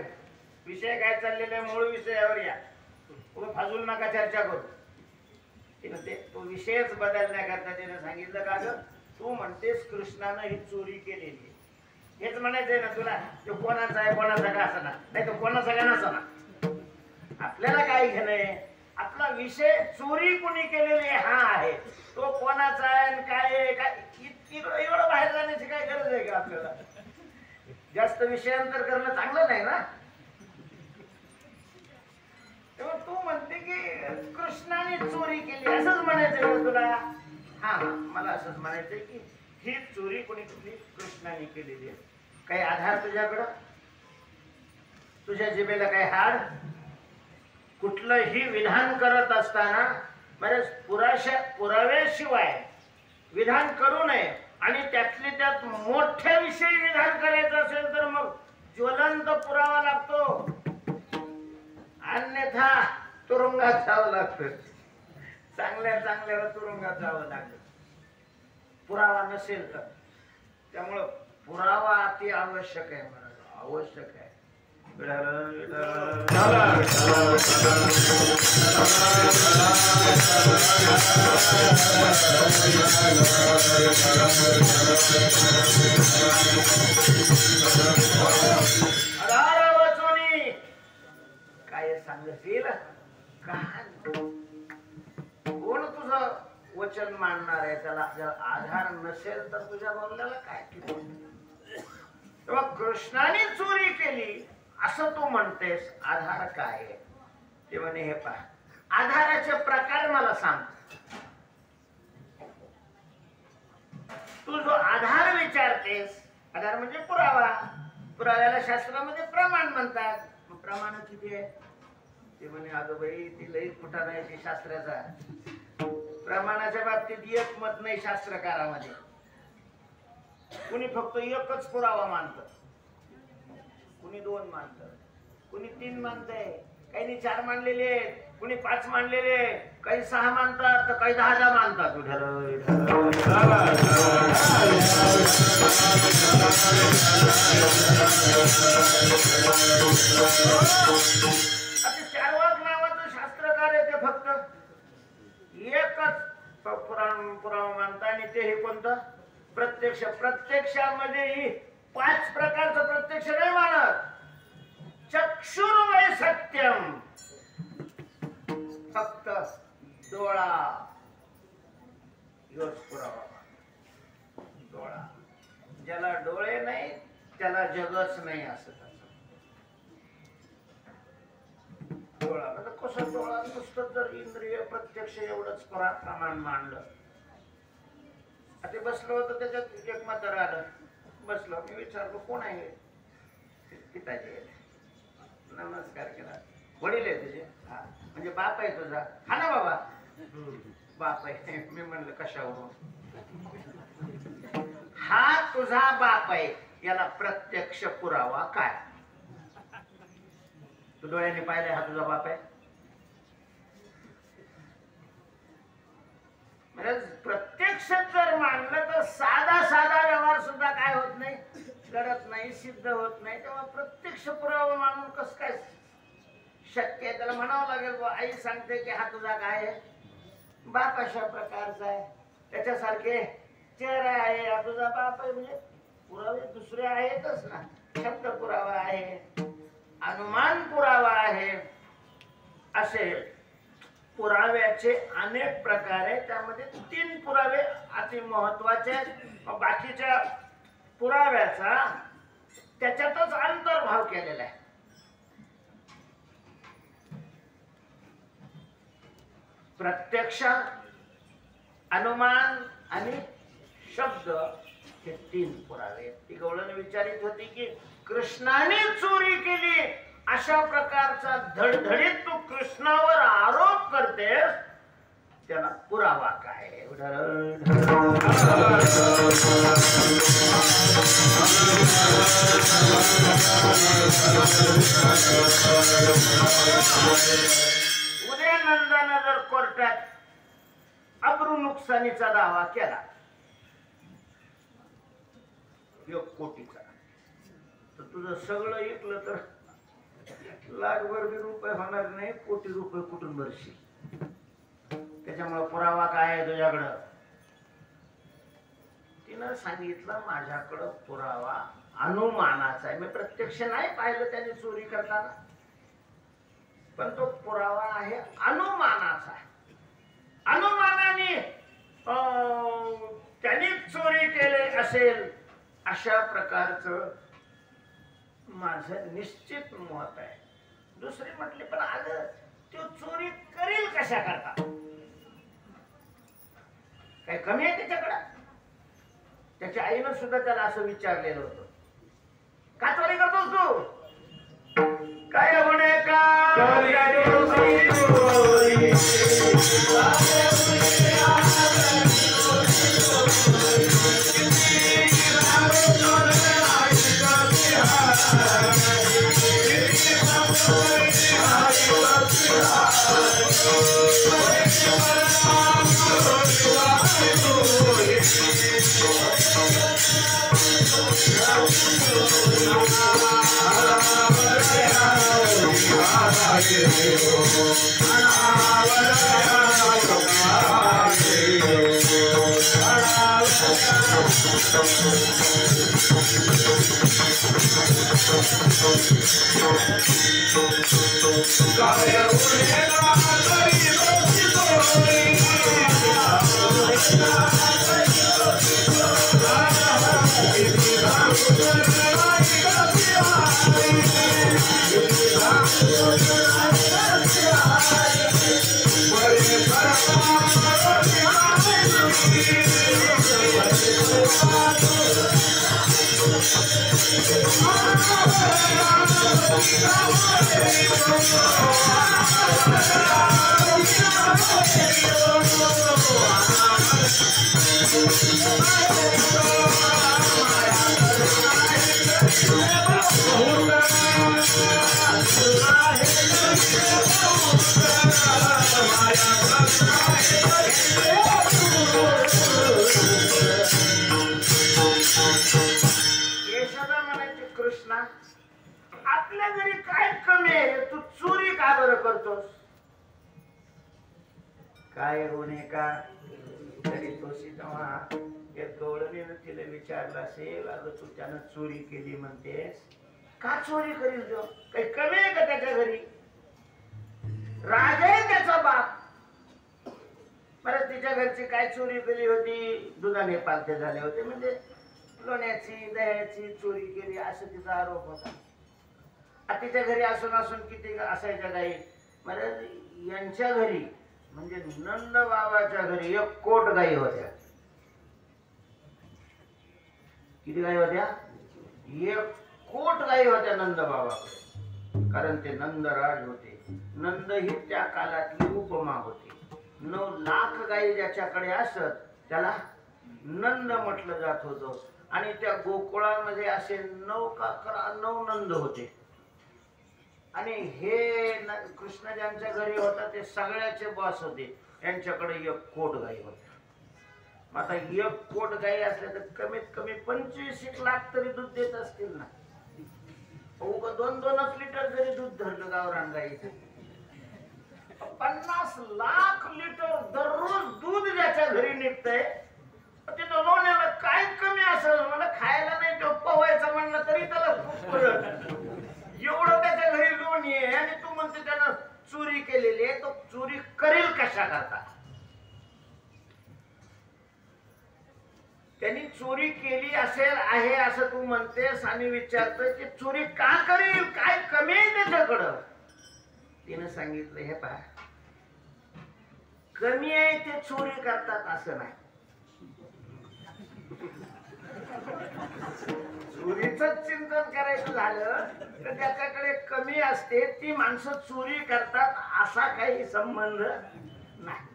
विषय काय चाललेला आहे, मूळ विषयावर या. तुम्ही फाजूल नका चर्चा करू. तिनं ते तो विषयच बदलण्याकरता तिने सांगितलं का ग, तू म्हणतेस कृष्णानं ही चोरी केलेली. हेच म्हणायचंय ना तुला, तो कोणाचा आहे कोणाचा का असं ना, नाही तो कोणाचा का नसा ना. आपल्याला काय घेणंय, आपला विषय चोरी कुणी केलेली हा आहे, तो कोणाचा आहे आणि काय आहे काय एवढं बाहेर जाण्याची काय गरज आहे का आपल्याला. जास्त विषयांतर करणं चांगलं नाही ना. तेव्हा तू म्हणते की कृष्णाने चोरी केली असंच म्हणायचंय ना तुला. हा मला असंच म्हणायचंय की ही चोरी कोणी केली, कृष्णाने केलेली आहे. काही आधार तुझ्याकडं, तुझ्या जिभेला काही हाड. कुठलंही विधान करत असताना म्हणजे पुराव्याशिवाय विधान करू नये. आणि त्यातले त्यात मोठ्या विषयी विधान करायचं असेल तर मग ज्वलंत पुरावा लागतो, अन्यथा तुरुंगात जावं लागतं. चांगल्या चांगल्याला तुरुंगात जावं लागतं पुरावा नसेल तर. त्यामुळं पुरावा अति आवश्यक आहे, मला आवश्यक आहे. काय सांगशील का, कोण तुझं वचन मानणार आहे, त्याला जर आधार नसेल तर तुझ्या बोलण्याला काय केलं. तेव्हा कृष्णाने चोरी केली असं तू म्हणतेस, आधार काय आहे ते म्हणे. हे पहा, आधाराचे प्रकार मला सांग. तू जो आधार विचारतेस, आधार म्हणजे पुरावा. पुराव्याला शास्त्रामध्ये प्रमाण म्हणतात. मग प्रमाण किती आहे ते म्हणे, अगं बाई ती लई खोटा नाही ते शास्त्राचा. प्रमाणाच्या बाबतीत एक मत नाही शास्त्रकारामध्ये. कुणी फक्त एकच पुरावा मानतं, कुणी 2 मानतं, कुणी 3 मानतंय, काही 4 मानलेले आहेत, कुणी 5 मानलेले, काही 6 मानतात तर काही 10 मानतात. आता 4 वाक नावाचं शास्त्रकार आहे, ते फक्त एकच पुरावा मानतात. आणि ते हे कोणतं, प्रत्यक्ष. प्रत्यक्षामध्येही 5 प्रकारचं प्रत्यक्ष नाही मानत. चक्षुर्वै सत्यम, फक्त डोळा योच पुरावा. डोळा, ज्याला डोळे नाही त्याला जगच नाही असं. डोळा म्हणजे कसं, डोळा नुसतं जर इंद्रिय प्रत्यक्ष एवढंच प्रमाण मानलं. आता बसलो होतो त्याच्यात एक म्हातारं आलं. बसलो, मी विचारलो कोण आहे. पिताजी. नमस्कार केला. वडील आहे तुझे? हा. म्हणजे बाप आहे तुझा? हा ना बाबा, बाप आहे. मी म्हणलं कशावरून? हा तुझा बाप आहे, याला प्रत्यक्ष पुरावा काय? तू डोळ्याने पाहिलंय हा तुझा बाप आहे? म्हणजे प्रत्यक्ष जर मानलं तर साधा व्यवहार सुद्धा काय होत नाही, घडत नाही, सिद्ध होत नाही. तेव्हा प्रत्यक्ष पुरावा मानून कसं काय शक्य आहे? त्याला म्हणावं लागेल, आई सांगते की हा तुझा काय आहे, बाप अशा प्रकारचा आहे, त्याच्यासारखे चेहरा आहे, हा तुझा बाप आहे. म्हणजे पुरावे दुसरे आहेतच ना. शब्द पुरावा आहे, अनुमान पुरावा आहे, असे पुराव्याचे अनेक प्रकार आहेत. त्यामध्ये 3 पुरावे अति महत्वाचे आहेत. बाकीच्या पुराव्याचा त्याच्यातच अंतर्भाव केलेला आहे. प्रत्यक्ष, अनुमान आणि शब्द हे 3 पुरावे. ती गवळण विचारित होती की कृष्णाने चोरी केली अशा प्रकारचा धडधडीत तू कृष्णावर आरोप करतेस, त्याला पुरावा काय? उद्या नंदानं जर कोर्टात अब्रू नुकसानीचा दावा केला 1 कोटीचा, तर तुझं सगळं ऐकलं तर लाखभर बी रुपये होणार नाही, कोटी रुपये कुठून भरशील? त्याच्यामुळे पुरावा काय आहे तुझ्याकडं? तिनं सांगितलं माझ्याकडं पुरावा अनुमानाचा आहे. मी प्रत्यक्ष नाही पाहिलं त्याने चोरी करताना, पण तो पुरावा आहे अनुमानाचा. अनुमानाने त्यांनी चोरी केले असेल अशा प्रकारचं माझं निश्चित मत आहे. दुसरे म्हटले पण अगं तो चोरी करेल कशा करता? काही कमी आहे त्याच्याकडं? त्याच्या आईनं सुद्धा त्याला असं विचारलेलं होतं, का चोरी करतोस तू? काय म्हणे का यशोदा म्हणायची, कृष्णा आपल्या घरी काय कमी आहे, तू चोरी का बरं करतोस? काय होणे का तरी तोशी तेव्हा एक गवळणीनं तिला विचारलं असेल, अगं तू त्यानं चोरी केली म्हणतेस, का चोरी करील तो? काही कमी आहे का त्याच्या घरी? राजा आहे त्याचा बाप. बरं तिच्या घरची काय चोरी केली होती? दुधाने पालथे झाले होते, म्हणजे लोण्याची दह्याची चोरी केली असं तिचा आरोप होता. तिच्या घरी असून असून किती असायच्या गाई? बरं यांच्या घरी म्हणजे नंद बाबाच्या घरी 1 कोट गाई होत्या. किती गाई होत्या? 1 कोट गाई होत्या नंद बाबाकडे, कारण ते नंदराज होते. नंद ही त्या काळातली उपमा होती. 9 लाख गाई ज्याच्याकडे असत त्याला नंद म्हटलं जात होतं. आणि त्या गोकुळामध्ये असे 9 का 9 नंद होते. आणि हे कृष्ण ज्यांच्या घरी होता ते सगळ्याचे बॉस होते. यांच्याकडे 1 कोट गाई होत्या. आता 1 कोट गाई असल्या तर कमीत कमी 25 लाख तरी दूध देत असतील ना. 2-2 लिटर जरी दूध धरलं गावरान गाईचं, 50 लाख लिटर दररोज दूध ज्याच्या घरी निघतंय, तिथं लोण्याला काय कमी असेल? मला खायला नाही तो पोहायचं म्हणलं तरी त्याला खूप पडत. एवढं त्याच्या घरी लोणी आहे आणि तू म्हणते त्यानं चोरी केलेली आहे. तो चोरी करेल कशा करता? त्यांनी चोरी केली असेल आहे असं तू म्हणतेस आणि विचारतोय की चोरी का करेल? काय कमी आहे त्याच्याकडं? तिनं सांगितलं, हे पहा, कमी आहे ते चोरी करतात असं नाही. चोरीचं चिंतन करायचं झालं तर त्याच्याकडे कमी असते, ती माणसं चोरी करतात असा काही संबंध नाही.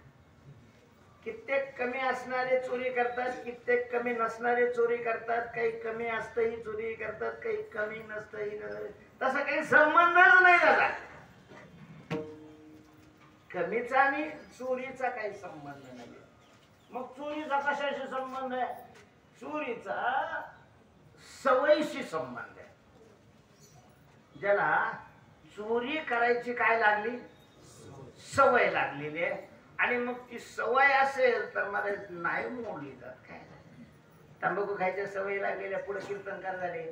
कित्येक कमी असणारे चोरी करतात, कित्येक कमी नसणारे चोरी करतात. काही कमी असतही चोरी करतात, काही कमी नसतही. तसा काही संबंधच नाही झाला. कमीचा आणि चोरीचा काही संबंध नाही. मग चोरीचा कशाशी संबंध आहे? चोरीचा सवयीशी संबंध आहे. ज्याला चोरी करायची काय लागली, सवय लागलेली आहे. आणि मग ती सवय असेल तर मला नाही मोडली जात. काय तंबाखू खायच्या सवयी लागलेल्या पुढे कीर्तनकार झाले,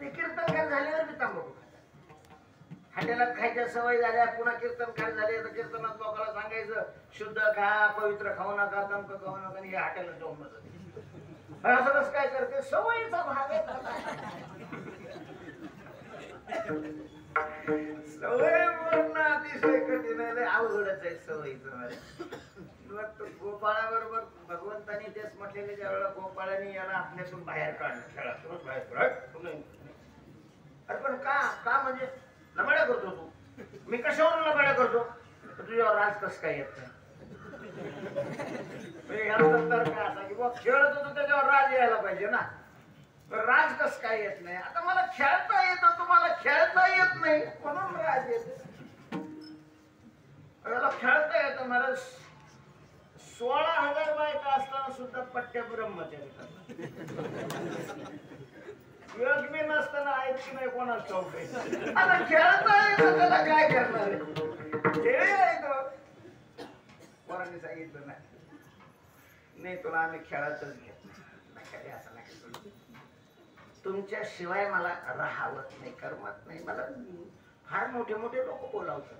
कीर्तनकार झाल्यावर मी तंबाखू खातात. हॉटेलात खायच्या सवय झाल्या, पुन्हा कीर्तनकार झाले तर कीर्तनात लोकांना सांगायचं शुद्ध खा, पवित्र खाऊ नका, तंबाखू खाऊ नका, आणि हे हॉटेलात जाऊन बसत. असं कसं काय करते, सवयीचा भाग आहे. सवय बोलणं अतिशय कठीण आहे, अवघडच आहे सवयीचं. गोपाळाबरोबर भगवंतानी तेच म्हटलेले, ज्या वेळेला गोपाळाने याला आपल्यातून बाहेर काढलं, खेळातूनच बाहेर काढ. अरे पण का म्हणजे लबाड्या करतो तू? मी कशावरून लबाड्या करतो? तुझ्यावर राज कस काय येत नाही? का असा की बाबा खेळत होतो त्याच्यावर राज यायला पाहिजे ना, राज कस काय येत नाही? आता मला खेळता येतं, तुम्हाला खेळता येत नाही म्हणून राज येत. खेळता येतं मला. 16,000 बायका असताना सुद्धा पट्ट्या ब्रह्मचारी करतात. योग मी नसताना आहेत की नाही कोणाच ठाऊक आहे. आता खेळता येतं त्याला काय करणार? खेळ येतो. पोरांनी सांगितलं नाही तुला आम्ही खेळातच घेत नाही, असं नाही. तुमच्या शिवाय मला राहावत नाही, करमत नाही. मला फार मोठे मोठे लोक बोलावतात,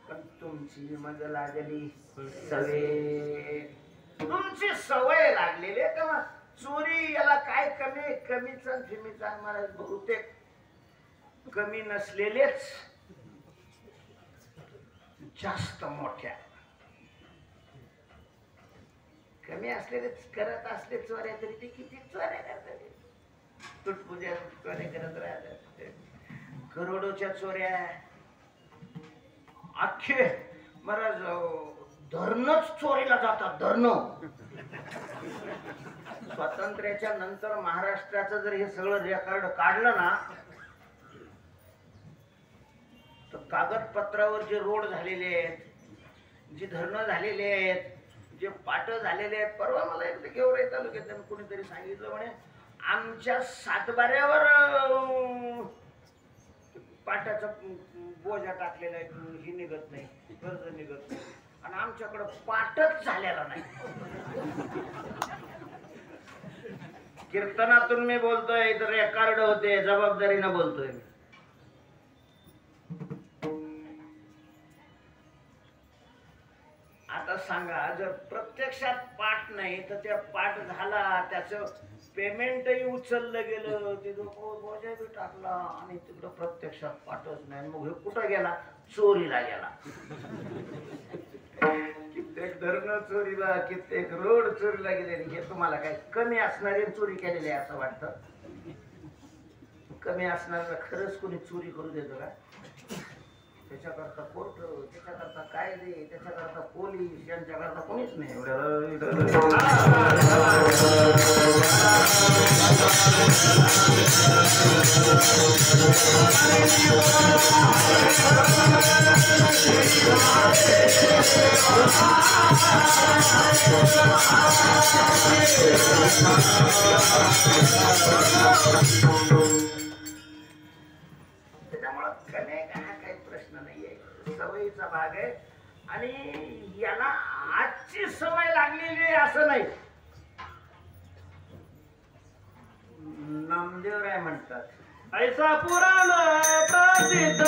पण तुमची मग लागली सवय, तुमची सवय लागलेली आहे का? चोरी याला काय कमीचा फिमीचा मला बहुतेक कमी नसलेलेच जास्त मोठ्या, कमी असलेलेच करत असले चोऱ्या, तरी ते किती चोऱ्या करतात, तुटपुंज्या चोऱ्या करत राहतात. करोडोच्या चोऱ्या, अख्खे महाराज धरणच चोरीला जातात. धरण स्वातंत्र्याच्या नंतर महाराष्ट्राचं जर हे सगळं रेकॉर्ड काढलं ना, तर कागदपत्रावर जे रोड झालेले आहेत, जे धरणं झालेले आहेत, जे पाट झालेले आहेत. परवा मला एकदा गेवराई तालुक्यात कोणीतरी सांगितलं, म्हणे आमच्या सातबाऱ्यावर पाटाचा बोजा टाकलेला आहे, ही निघत नाही, कर्ज निघत नाही, आणि आमच्याकडं पाटच झालेला नाही. कीर्तनातून मी बोलतोय, तर रेकॉर्ड होते, जबाबदारीनं बोलतोय मी. आता सांगा, जर प्रत्यक्षात पाठ नाही तर त्या पाठ झाला, त्याचं पेमेंटही उचललं गेलं, ते बोजा बी टाकला, आणि तिकडं प्रत्यक्षात पाठच नाही, मग हे कुठं गेला? चोरीला गेला. कित्येक धरण चोरीला, कित्येक रोड चोरीला गेले. हे तुम्हाला काय कमी असणारे चोरी केलेली आहे असं वाटतं? कमी असणाऱ्याला खरंच कोणी चोरी करू देतो का? त्याच्याकरता कोर्ट, त्याच्याकरता कायदे, त्याच्याकरता पोलीस, यांच्याकरता कोणीच नाही. त्याच्यामुळं कमी हा काही प्रश्न नाहीये, सवयीचा भाग आहे. आणि याला आजची सवय लागलेली आहे असं नाही. नामदेवराय म्हणतात, ऐसा पुराण प्रसिद्ध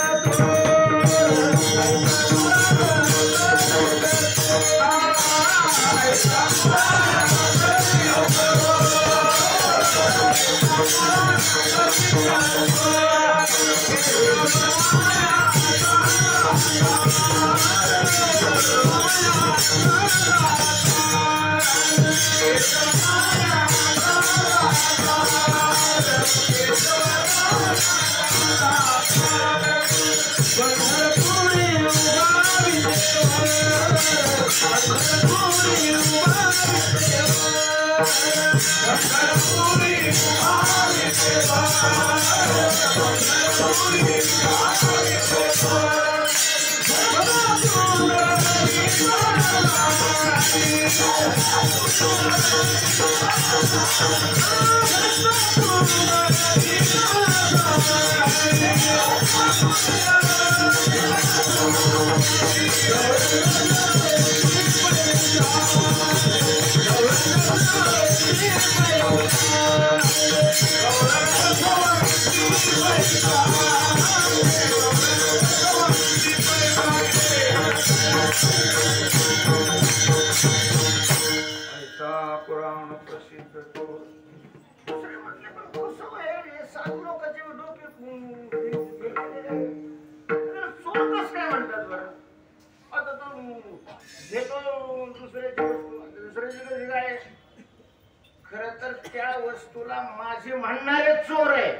माझे म्हणणारे चोर आहे.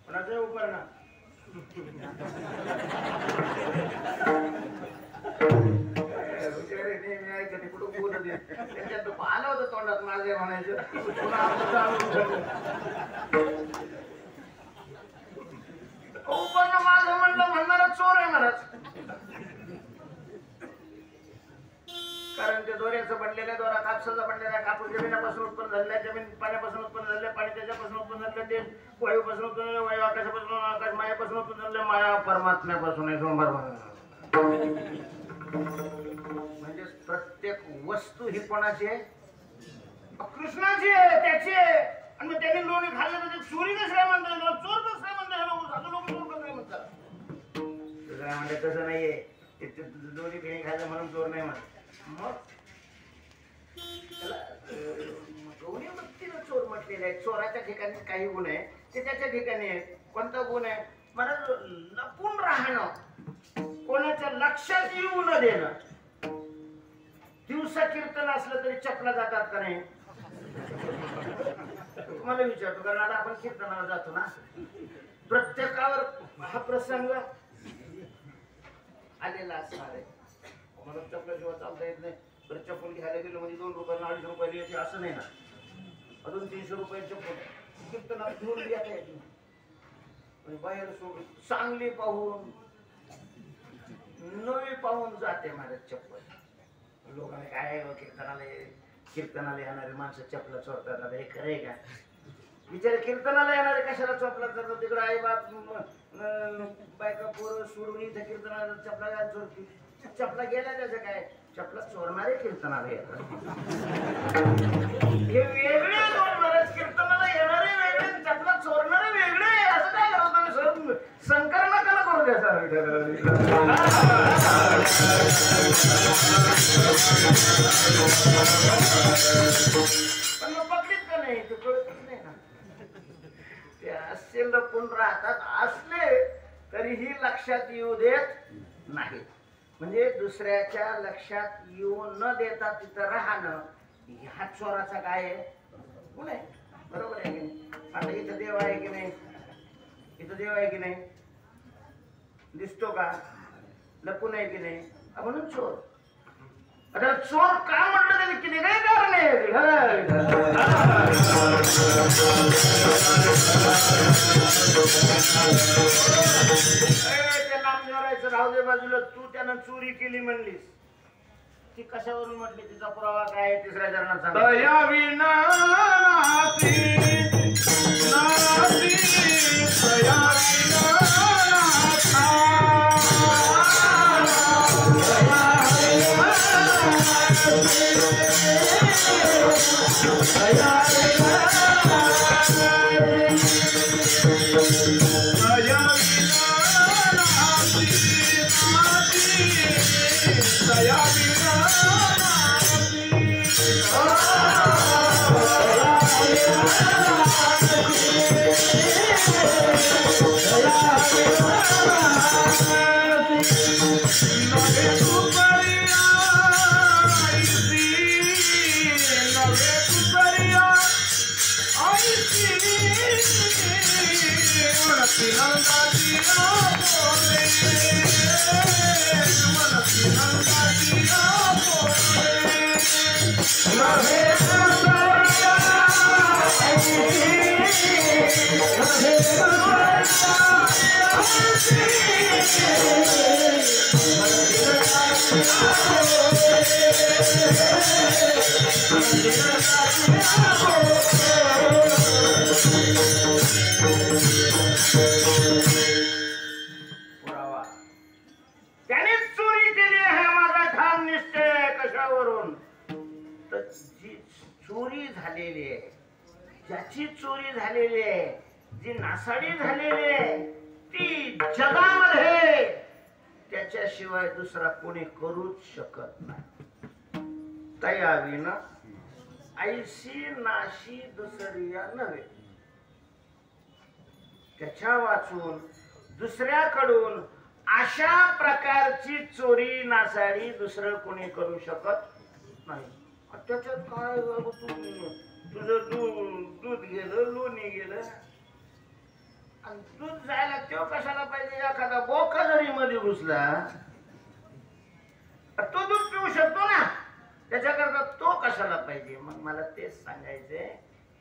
कोणाचं उपकरण कुठं बोलत त्याच्यात आलं होतं तोंडात माझे म्हणायचं. उपकरण माझं म्हणलं म्हणणारा चोर आहे महाराज. कारण ते दोऱ्याचं बनलेलं दोरा कापसाचा बनलेला कापूस जमिनापासून उत्पन्न झालेला जमीन पाण्यापासून उत्पन्न झाले पाणी त्याच्यापासून उत्पन्न झालं ते वायूपासून उत्पन्न झालं वायू आकाशापासून आकाश मायापासून उत्पन्न झालं माया परमात्म्यापासून आहे. सोमवार म्हणजे प्रत्येक वस्तू ही कोणाची आहे? कृष्णाची आहे, त्याची आहे. आणि मग त्यांनी लोणी खाल्लं तर चोरी कसं काय म्हणतात चोर कसं काय म्हणतात लोक चोर कसं काय म्हणतात. दुसऱ्या म्हणजे तसं नाहीये दोन्ही बिणी खाल्लं म्हणून चोर नाही म्हणत. मग त्याला गौरी भक्तीनं चोर म्हटलेलं आहे. चोराच्या ठिकाणी काही गुण आहे ते त्याच्या ठिकाणी आहे. कोणता गुण आहे? मला लपून राहणं, कोणाच्या लक्षात येऊ न देणं. दिवसा कीर्तन असलं तरी चपला जातात का नाही? तुम्हाला विचारतो कारण आता आपण कीर्तनाला जातो ना. प्रत्येकावर हा प्रसंग आलेला असणार आहे. मला चपल्याशिवाय चालता येत नाही. तर चप्पल घ्यायला गेलो म्हणजे 2 रुपयाला 2.5 रुपयाला यायची असं नाही ना. अजून 300 रुपयाची चप्पल कीर्तनात घेऊन येता येत नाही. बाहेर सोडून चांगली पाहून नवी पाहून जाते माझ्या चप्पल. लोकांना काय कीर्तनाला येणारे माणसं चपला चोरतात. हे खरं आहे का? बिचारे कीर्तनाला येणारे कशाला चपला चोरतात? तिकडे आई बाप बायका पोरं सोडून इथं कीर्तनाला चपला चोरती. चपला गेला त्याचं काय? चपला चोरणारे कीर्तनाला येतात. हे वेगळे दोन महाराज. कीर्तनाला येणारे वेगळे, चपला चोरणारे वेगळे. असं काय करतो संकर नका करू द्या सर. पण मग पकडीत का नाही? ते कळतच नाही ना. ते असे लपून राहतात असले तरीही लक्षात येऊ देत नाही. म्हणजे दुसऱ्याच्या लक्षात येऊ न देता तिथं राहणं ह्या चोराचा काय आहे? गुण आहे. बरोबर आहे की नाही? आता इथं देव आहे की नाही? इथं देव आहे की नाही? दिसतो का? लपून आहे की नाही? म्हणून चोर. आता चोर का म्हटलं तरी किती काय कारण आहे? त्या नामदेवरायचं राहू दे बाजूला. तू त्यानं चोरी केली म्हणलीस ती कशावरून म्हटली? तिचा पुरावा काय आहे? तिसऱ्या चरणात सांग. दया विना नाती नाती दया विना नाथा पुरावा त्यानेच चोरी केली आहे माझा ठाम निश्चय. कशावरून? तर जी चोरी झालेली आहे, ज्याची चोरी झालेली आहे, जी नासाडी झालेली आहे ती जगामध्ये त्याच्याशिवाय दुसरा कोणी करूच शकत नाही. तयाविना ऐशी नाशी दुसरिया नव्हे. त्याच्या वाचून दुसऱ्याकडून अशा प्रकारची चोरी नासाडी दुसरं कोणी करू शकत नाही. त्याच्यात काय बाबा, तुझं दूध गेलं, लोणी गेलं, आणि दूध जायला तो कशाला पाहिजे? एखादा बोका जरी मध्ये घुसला तो दूध पिऊ शकतो ना, त्याच्याकरता तो कशाला पाहिजे? मग मला तेच सांगायचंय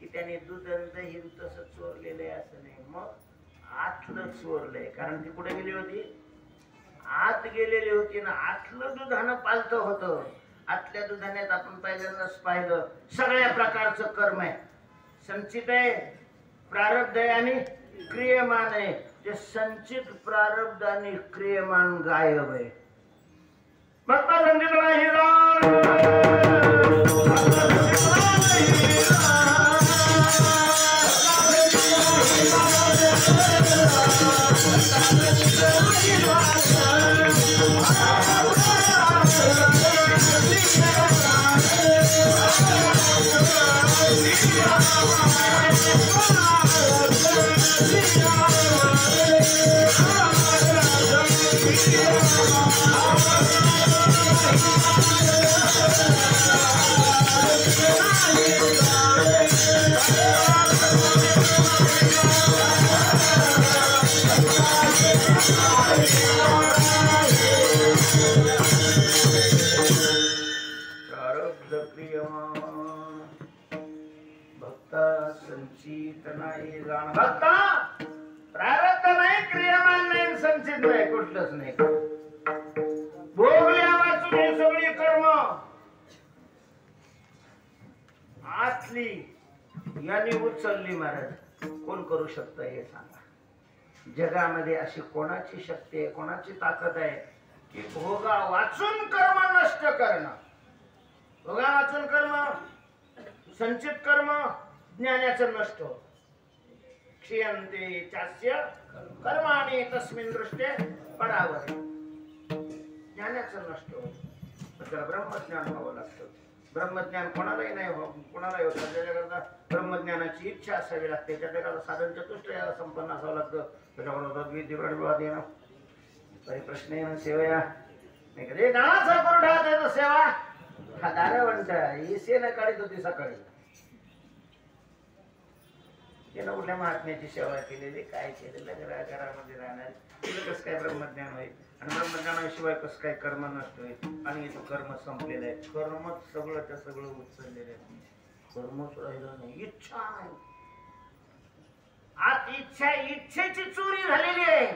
की त्याने दूध दही तसं चोरलेलं आहे असं नाही, मग आतलं चोरलंय. कारण ती कुठे गेली होती? आत गेलेली होती ना. आतलं दुधानं पालतं होतं. आतल्या दुधाण्यात आपण पहिल्यांदाच पाहिलं सगळ्या प्रकारचं कर्म आहे, संचित आहे, प्रारब्ध आहे आणि क्रियमान आहे. ते संचित, प्रारब्ध आणि क्रियमान गायब आहे. भक्ता संचित नाही संचित नाही जाण. भक्ता प्रारब्ध नाही, क्रियमान नाही, संचित नाही, कुठलंच नाही. भोगल्या वाचून ही सगळी कर्म आतली यांनी उचलली. महाराज कोण करू शकतं हे सांगा? जगामध्ये अशी कोणाची शक्ती आहे, कोणाची ताकद आहे की भोगा वाचून कर्म नष्ट करणं? भोगा वाचून कर्म, संचित कर्म ज्ञानाचं नष्ट होत. क्षीयन्ते चास्य कर्माणि तस्मिन् दृष्टे परावर. ज्ञानाचं नष्ट होत. त्याला ब्रह्मज्ञान व्हावं लागतं. ब्रह्मज्ञान कोणालाही नाही कोणालाही होतं. त्याच्याकरता ब्रह्मज्ञानाची इच्छा असावी लागते. त्याच्याकरता साधन चतुष्टय संपन्न असावं लागतं. त्याच्याबरोबर विवाद येणं, परिप्रश्न येणं, सेवया नाही कधी गावाचा कोरडा त्याचं सेवा हा दारवंट ईसेनं काढीत होती सकाळी. त्यानं उठल्या महात्म्याची सेवा केलेली, काय केलेलं, घरामध्ये राहणार. तुला कसं काय ब्रह्मज्ञान होईल? आणि ब्रह्मज्ञानाशिवाय कसं काय कर्म नष्ट होईल? आणि तो कर्म संपलेलं आहे. कर्मच सगळं सगळं उचललेलं आहे. कर्मच राहिलं नाही, इच्छा नाही. आत इच्छा, इच्छेची चोरी झालेली आहे.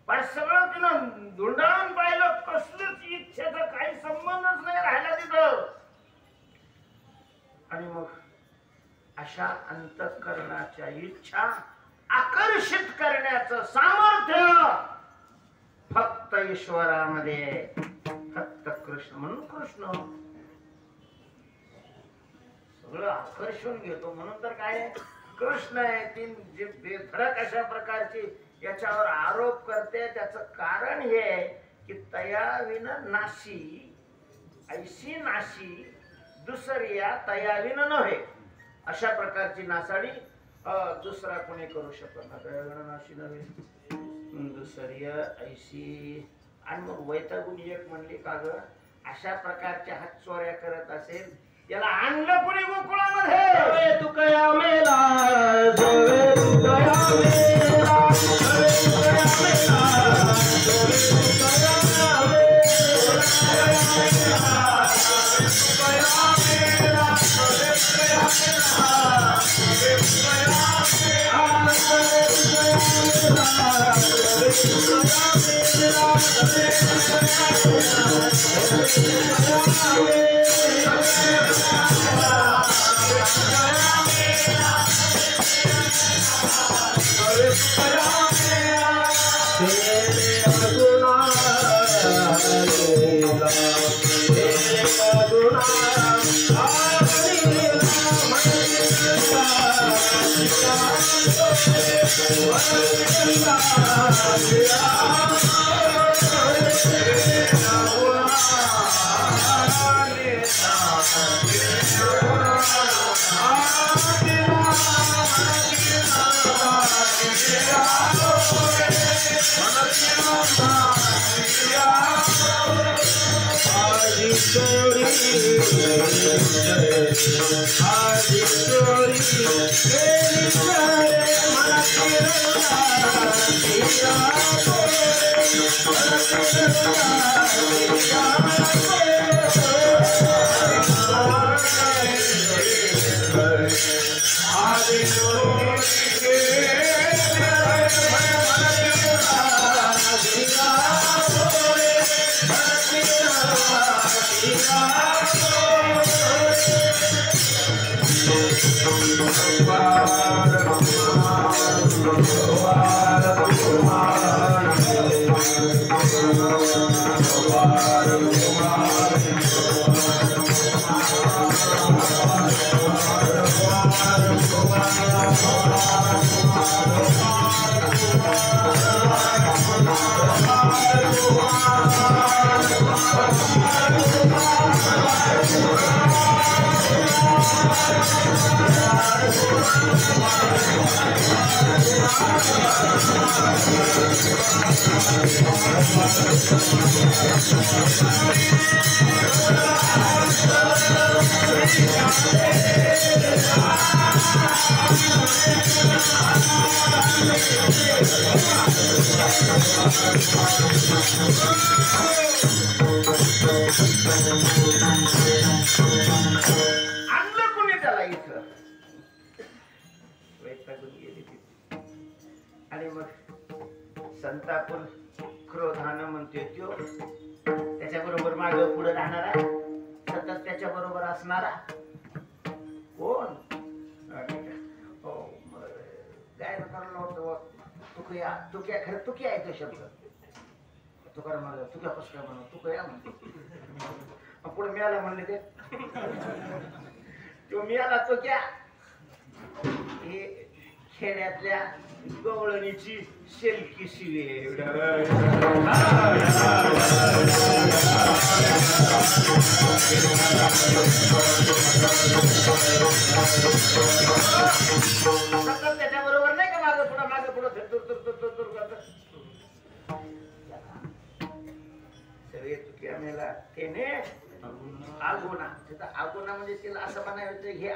पण सगळं तिनं धुंडाळून पाहिलं, कसलंच इच्छेचा काही संबंधच नाही राहिला तिथं. आणि मग अशा अंतःकरणाच्या इच्छा आकर्षित करण्याचं सामर्थ्य फक्त ईश्वरामध्ये, फक्त कृष्ण. म्हणून कृष्ण सगळं आकर्षून घेतो. म्हणून तर काय कृष्ण आहे. तीन जे बेधडक अशा प्रकारची याच्यावर आरोप करते, त्याचं कारण हे आहे की तयाविन नाशी, ऐशी नाशी दुसऱ्या तयाविन नव्हे. अशा प्रकारची नासाडी दुसरा कोणी करू शकत नाही. तयाविन नाशी नव्हे, दुसऱ्या ऐशी. आणि मग वैतागून एक म्हणली का ग, अशा प्रकारच्या हात चोऱ्या करत असेल याला आणलं कोणी गोकुळामध्ये? तू कया मेला, तू कया मेला, Manasya आधी चोरी केली खरे मला आणलं कोणी त्याला इथं वैतागून गेली ती. आणि मग संतापूर क्रोधानं म्हणते त्यो त्याच्या बरोबर माग पुढे राहणारा सतत त्याच्या बरोबर असणारा कोण गायन करलं होतं तुक्या खरं तुक्या आहे तो शब्द तुकार माग तुक्या कसं काय म्हणून तुकया म्हणते पुढे मिळाला म्हणले ते तो मिळाला तो क्या हे खेड्यातल्या गवळणीची शेलकी शिवे त्याच्या बरोबर नाही का मागं पुढं सगळे तुक्या मेला त्याने अवगुणा तिथं अवगुणा म्हणजे तिला असं म्हणायचं हे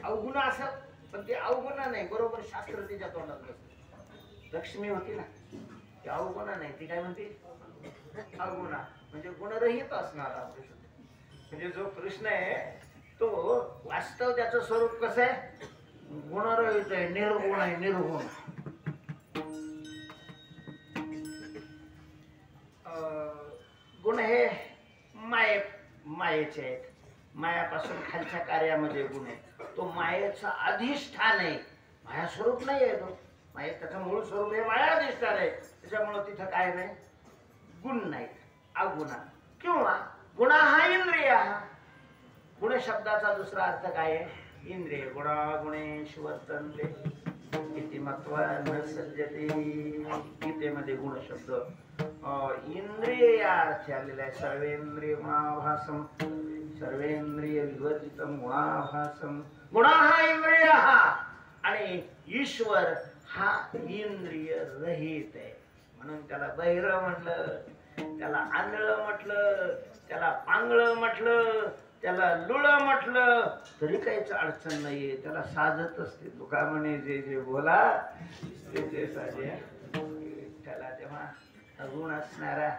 अवगुणा असं पण ते अवगुणा नाही बरोबर शास्त्र तिच्या तोंडात बसलं लक्ष्मी होती ना ती अवगुणा नाही ती काय म्हणते अवगुणा म्हणजे गुणरहित असणारा म्हणजे जो कृष्ण आहे तो वास्तव त्याचं स्वरूप कसं आहे गुणरहित आहे निर्गुण आहे निर्गुण गुण हे मायेचे आहेत मायापासून खालच्या कार्यामध्ये गुण आहे तो मायेचा अधिष्ठान आहे माया स्वरूप नाही आहे तो माये त्याचं मूळ स्वरूप हे माया अधिष्ठान आहे त्याच्यामुळं तिथं काय नाही गुण नाही अवगुणा किंवा गुणा हा इंद्रिय गुण शब्दाचा दुसरा अर्थ काय आहे इंद्रिय गुणा गुणेश वर्तन्ते इति मत्वा न सज्जते गीतेमध्ये गुण शब्द इंद्रिय या अर्थी आलेला आहे सर्वेंद्रिय गुणाभासम सर्वेंद्रिय विवर्जितम गुणाभासम गुणा हा इंद्रिय हा आणि ईश्वर हा इंद्रिय रहित आहे म्हणून त्याला बहिर म्हटलं त्याला आंधळ म्हटलं त्याला पांगळ म्हटलं त्याला लुळ म्हटलं तरी काहीच अडचण नाहीये त्याला साधत असते तुका म्हणे जे जे बोला ते साजे त्याला तेव्हा गुण असणारा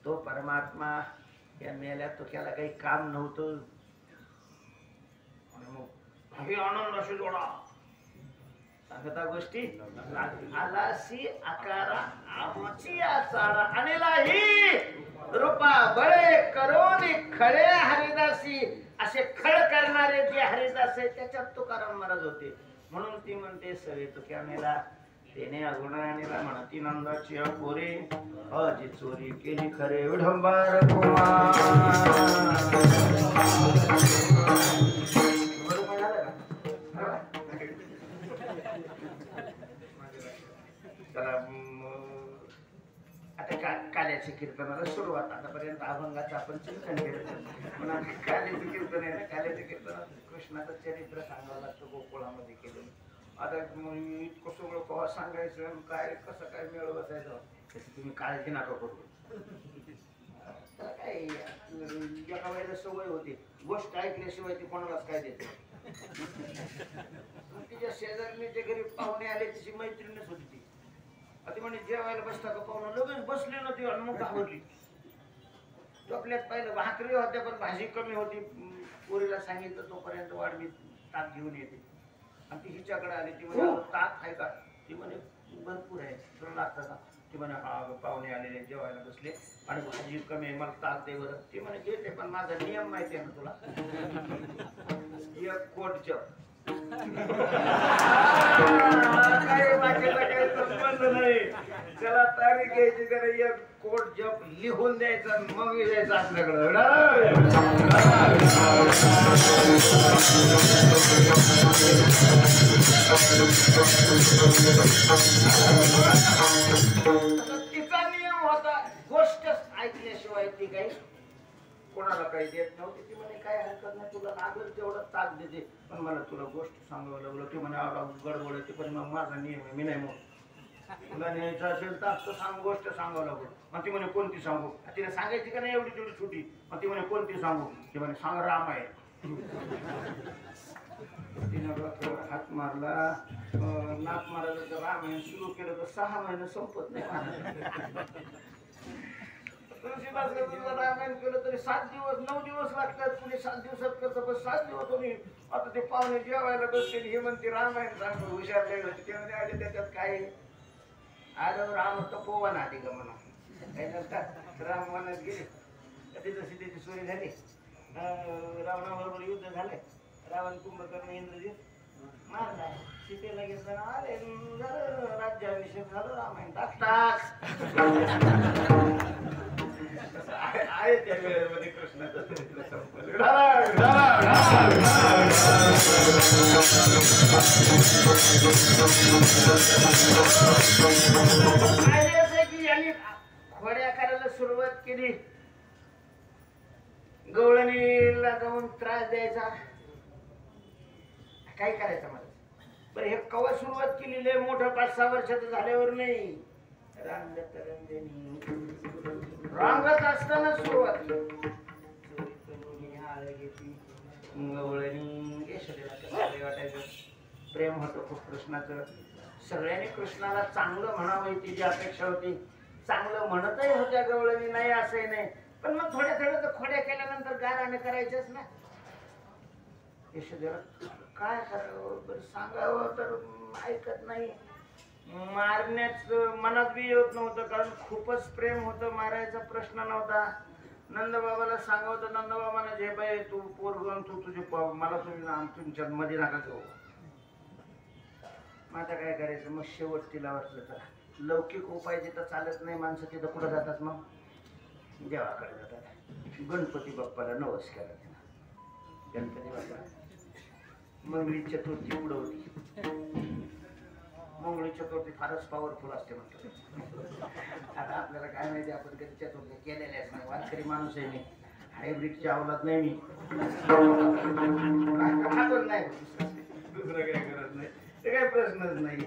तो परमात्मा या मेल्या तो त्याला काही काम नव्हतं हे आनंदाशी जोडा सांगता गोष्टी आलासी आकारा आमची आचारा आणलाही रूपा बळे करोनी खळे हरिदासी असे खळ करणारे जे हरिदास आहे त्याच्यात तुकाराम महाराज होते म्हणून ती म्हणते सवे तुक्या मेला तेने अगुणा आणला म्हणती नंदाची पोरे अजी चोरी केली खरे विडंबर कुमार आता काल्याच्या कीर्तनाला सुरुवात आतापर्यंत अभंगाचं आपण चिंतन केलं म्हणून काल्याचं कीर्तन आहे ना काल्याच्या कीर्तनात कृष्णाचं चरित्र सांगावं लागतं गोकुळामध्ये केलं आता इतकं सगळं कवा सांगायचं काय कसं काय मेळ बसायचं तसं तुम्ही काळजी नका करू त्याला काय एका वेळेला सवय होती गोष्ट ऐकल्याशिवाय ती कोणालाच काय देते. तिच्या शेजारणीच्या घरी पाहुणे आले तिची मैत्रीणच होती ती. ती म्हणे जेवायला बसता का पाहुणा लगेच बसले ना ती आणि मग घाबरली. टोपल्यात पाहिलं भाकरी होत्या पण भाजी कमी होती. पोरीला सांगितलं तोपर्यंत वाढ मी ताक घेऊन येते. आणि ती हिच्याकडे आली. ती म्हणे ताक आहे का? ती म्हणे भरपूर आहे तुला लागतं का? ती म्हणे हा पाहुणे आलेले जेवायला बसले आणि भाजी कमी आहे मला ताक दे बरं. ती म्हणे घेते पण माझा नियम माहिती आहे ना तुला. एक कोटच्या काही बाकी संबंध नाही. त्याला तारीख घ्यायची का नाही एक कोट जप लिहून द्यायचा मग यायचं आपल्याकडं. तिचा नियम होता गोष्ट ऐकल्याशिवाय ती काही कोणाला काही देत नव्हती. ती म्हणे काय हरकत नाही तुला लागेल तेवढं ताक देते पण मला तुला गोष्ट सांगावं लागलं. ती म्हणे गडबड येते पण मग माझा नियम आहे मी नाही मग तुला न्यायचं असेल ताक तर सांग गोष्ट सांगावं लागलं. मग ती म्हणे कोणती सांगू? तिला सांगायची का नाही एवढी तेवढी छोटी. मग ती म्हणे कोणती सांगू? ती म्हणे सांग राम आहे. तिनं डोक्यावर हात मारला. नाक मारायचं तर रामायण सुरू केलं तर 6 महिने संपत नाही. तुळशीदास रामायण केलं तरी 7 दिवस 9 दिवस लागतात. कुणी 7 दिवसात करतं पण 7 दिवस होती. आता ते पाहुणे जेवायला बसले हे म्हणते रामायण सांग हुशार लागलं. त्यामध्ये आले त्याच्यात काय आलं राम तपोवन आली का म्हणा काही नसतात. राम वनात गेले तिथं सीतेची चोरी झाली. रावणाबरोबर युद्ध झाले. रावण कुंभकर्ण इंद्रजित मारला. सीतेला घेतलं आले झालं राज्याभिषेक झालं. रामायण टाक टाक आहे त्या वेळेमध्ये कृष्णाचं चरित्र संपलं. की यांनी खोड्या करायला सुरुवात केली. गवळणीला जाऊन त्रास द्यायचा. काय करायचं मला बरं हे कवा सुरुवात केली लय मोठं 5-6 वर्षाचं झाल्यावर नाही. रांगत रांगत असताना सुरुवात केली. गवळणी यशोदेला वाटायचं प्रेम होतं खूप कृष्णाचं. सगळ्यांनी कृष्णाला चांगलं म्हणावं तिची अपेक्षा होती. चांगलं म्हणतही होत्या गवळणी नाही असंही नाही. पण मग थोड्या थोड्या तर खोड्या केल्यानंतर गाराने करायच्याच ना. यशोदेला काय करावं बरं सांगावं तर ऐकत नाही. मारण्याच मनात बी येत नव्हतं कारण खूपच प्रेम होतं. मारायचा प्रश्न नव्हता. नंदबाबाला सांगावं तर नंदबाबांना जे बाई तू पोरगण तू तुझे मला तुम्ही तुमच्या मध्ये नका जाऊ. माझं काय करायचं मग शेवट तिला वाटलं तर लौकिक उपाय जिथं चालत नाही माणसं तिथं कुठं जातात मग देवाकडे जातात. गणपती बाप्पाला नवस केला तिला. गणपती बाप्पा मंगळी चतुर्थी उडवली. मंगळी चतुर्थी फारच पॉवरफुल असते म्हणतात. आता आपल्याला काय माहिती आपण कधी चतुर्थी केलेल्याच नाही. वारकरी माणूस आहे मी. हायब्रिडची अवलाद नाही मी. नाही दुसरं काही करत नाही. ते काही प्रश्नच नाही.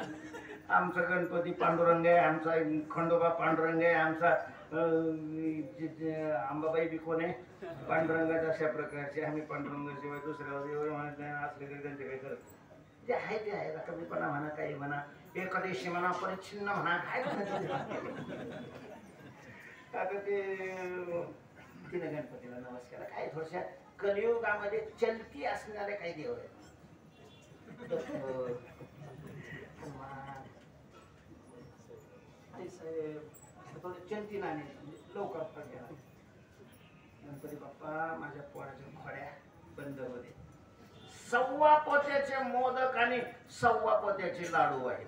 आमचा गणपती पांडुरंग आहे. आमचा खंडोबा पांडुरंग आहे. आमचा अंबाबाई बी कोण आहे पांडुरंगाच्या अशा प्रकारचे. आम्ही पांडुरंगाशिवाय दुसऱ्यावर म्हणत नाही. असले तरी त्यांचे काही करत जे आहे ते आहे. कमीपणा म्हणा काही म्हणा एकादेशी म्हणा परिच्छिन्न म्हणा काय आता ते तिने गणपतीला नमस्कार. काय थोडशा कलियुगामध्ये चलती असणारे काही देव आहेत. थोडे चलती नाणे लवकर पडले. गणपती बाप्पा माझ्या पोराच्या खोड्या बंद होते. 1.25 पोत्याचे मोदक आणि 1.25 पोत्याचे लाडू आहेत.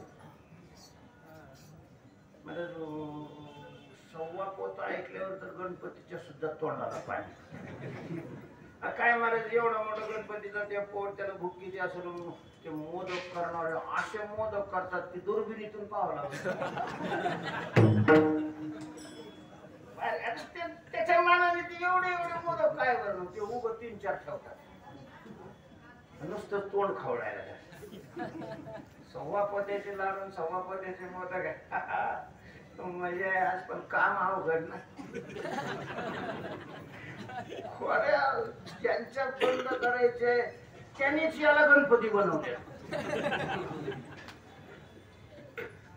म्हणजे 1.25 पोता ऐकल्यावर तर गणपतीच्या सुद्धा तोंडाला पाणी. काय महाराज एवढा मोठा गणपतीचा त्या पोट त्याला भुक्कीचे असून ते मोदक करणारे असे मोदक करतात की दुर्बिणीतून पाहावं लागतं. त्याच्या मानाने ते एवढे एवढे मोदक काय बरं ते उभं 3-4 ठेवतात. नुसतं तोंड खवडायला. 1.25 पोत्याचे लाडू 1.25 पोत्याचे मोदक आहे. म्हणजे आज पण काम अवघड ना. ज्यांच्या बंद करायचे त्यांनीच याला गणपती बनवले.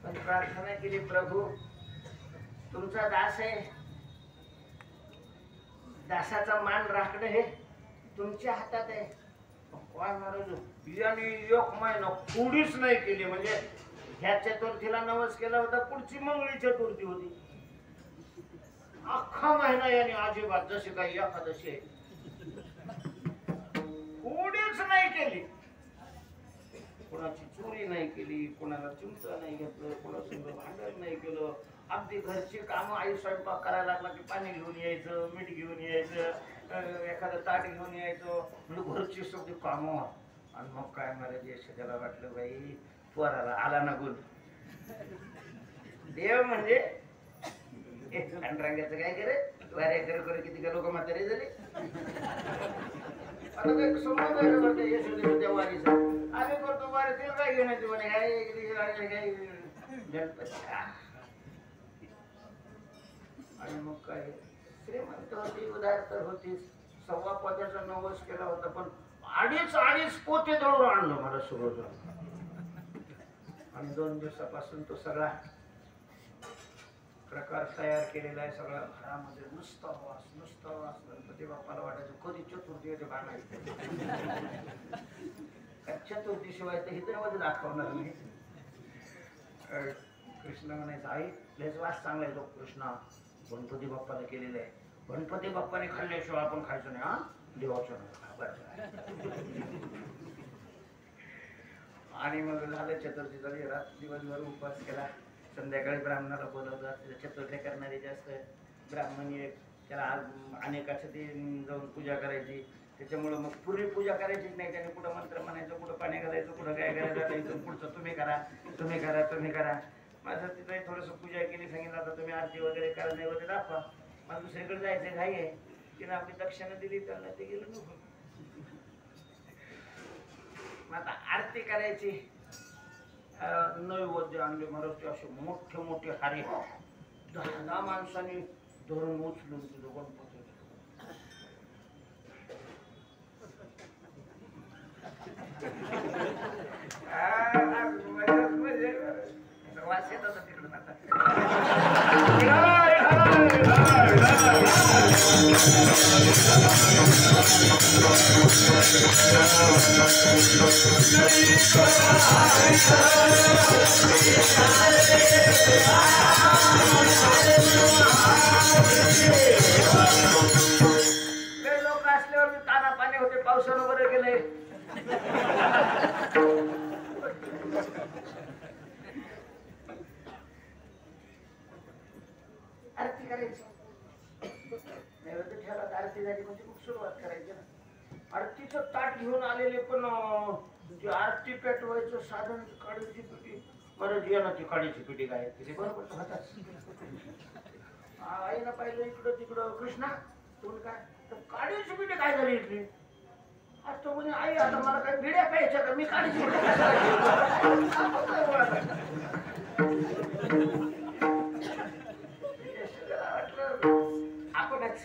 पण प्रार्थना केली, प्रभू तुमचा दास आहे, दासाचा मान राखणं हे तुमच्या हातात आहे. काय महाराज याने एक महिना पुढीच नाही केली. म्हणजे ह्या चतुर्थीला नवस केला होता, पुढची मंगळी चतुर्थी होती. अख्खा महिना याने अजिबात जशी काही एकादशी आहे पुढीच नाही केली. कोणाची चोरी नाही केली, कोणाला चिंता नाही घेतलं, कोणासंग भांडण नाही केलं. अगदी घरची कामं, आई स्वयंपाक करायला लागला की पाणी घेऊन यायचं, मीठ घेऊन यायचं, एखादं ताट घेऊन यायचं, म्हणजे घरची सगळी कामं. आणि मग काय मला यशोदाला वाटलं, बाई पोराला आला ना गुण. देव म्हणजे रंगाचं काय करे वाऱ्या करे करे किती का लोक म्हातारे झाले. आता काही संबंध आहे का बरं यशोदेच्या त्या वारीचा? आम्ही करतो वारी, तिला काय घेऊन येते म्हणे काय गणपती. आणि मग काय श्रीमंत होती, उदार तर होतीच. 1.25 पोत्याचा नवस केला होता, पण अडीच पोते दळून आणलं मला सुरू. आणि 2 दिवसापासून तो सगळा प्रकार तयार केलेला आहे. सगळा घरामध्ये नुसता वास. गणपती बाप्पाला वाटायचं कधी चतुर्थी येते बाणायचं. चतुर्थी शिवाय तर हिच्यामध्ये दाखवणार नाही. कृष्ण म्हणायचं, आई लयच वास चांगला आहे तो कृष्णा गणपती बाप्पाला केलेला आहे. गणपती बाप्पाने खाल्ल्याशिवाय आपण खायचं नाही. हा देवाचं आणि मग झालं चतुर्थी झाली. रात दिवसभर उपवास केला. संध्याकाळी ब्राह्मणाला बोलवलं. चतुर्थी करणारे जास्त ब्राह्मण एक, त्याला अनेकाचं ते जाऊन पूजा करायची. त्याच्यामुळं मग पूर्वी पूजा करायचीच नाही. त्याने कुठं मंत्र म्हणायचं, कुठं पाणी घालायचं, कुठं काय करायचं, पुढचं तुम्ही करा. माझं तिथं थोडंसं पूजा केली, सांगितलं आता तुम्ही आरती वगैरे करा, नैवेद्य दाखवा. मला दुसरीकडे जायचं घाई आहे. तिने आपली दक्षिणा दिली, त्यांना ते गेलं नको. आता आरती करायची, नैवेद्य आणले महाराज. असे मोठे मोठे हारी 10 माणसांनी धरून उचलून दिलं गणपती. वास येत होता तिकडून. आता लोक असल्यावर ताना पाणी होते, पावसानं बरं गेले. आरती करायची, नैवेद्य ठेवला, आरती झाली म्हणजे मग सुरुवात करायची ना. आरतीचं ताट घेऊन आलेले, पण आरती पेटवायचं साधन काळीची पिठी. बरं या ना ती काळीची पिठी काय तिथे बरोबर हातात. आईनं पाहिलं इकडं तिकडं, कृष्णा तुम्ही काय तर काळीची पिठी काय झाली इथली? आज तो म्हणे, आई आता मला काय भिड्या प्यायच्या का, मी काळीची पिठी आपणच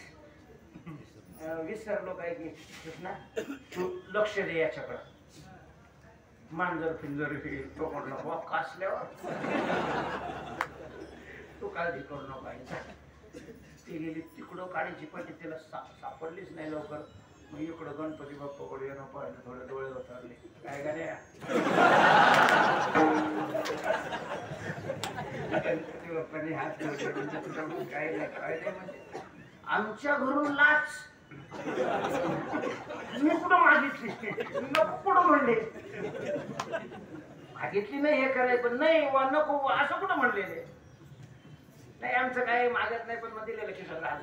विसरलो काय की कृष्णा तू लक्ष दे याच्याकडं. मांजर फिंजर तो नको कासल्यावर तू काळजी करू नको. ती गेली तिकडं काळीची पट्टी, तिला सापडलीच नाही लवकर. मग इकडं गणपती बाप्पाकडे येणं पाहिलं, थोडे डोळे उतरले. काय गाड्या गणपती बाप्पाने हात ठेवले. काय नाही म्हणजे आमच्या घरून लाच मी कुठं मागितली, नको कुठं म्हणले. मागितली नाही हे कराय, पण नाही वा नको असं कुठं म्हणलेले नाही. आमचं काय मागत नाही, पण मग दिलेलं की सगळं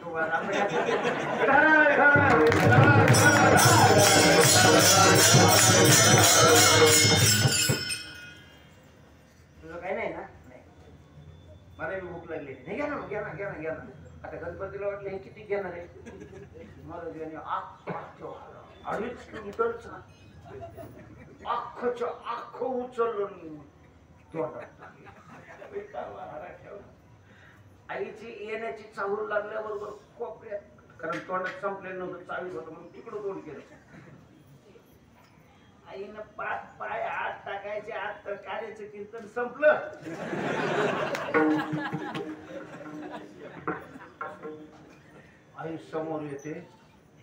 तुझं काही नाही ना. नाही मला बी भूक लागली. नाही घ्या ना घ्या ना घ्या ना घ्या ना. आता गणपतीला वाटलं हे किती घेणार आहे. मला 2.5 किलोमीटरच अख्खं उचललं तोंडात. आईची येण्याची चाहूल लागल्याबरोबर कोपऱ्यात, कारण तोंडात संपलेलं नव्हतं, चावीत होतं म्हणून तिकडं तोंड केलं. आईनं पाय आत टाकायचे, आत तर कार्याचं कीर्तन संपलं. आई समोर येते,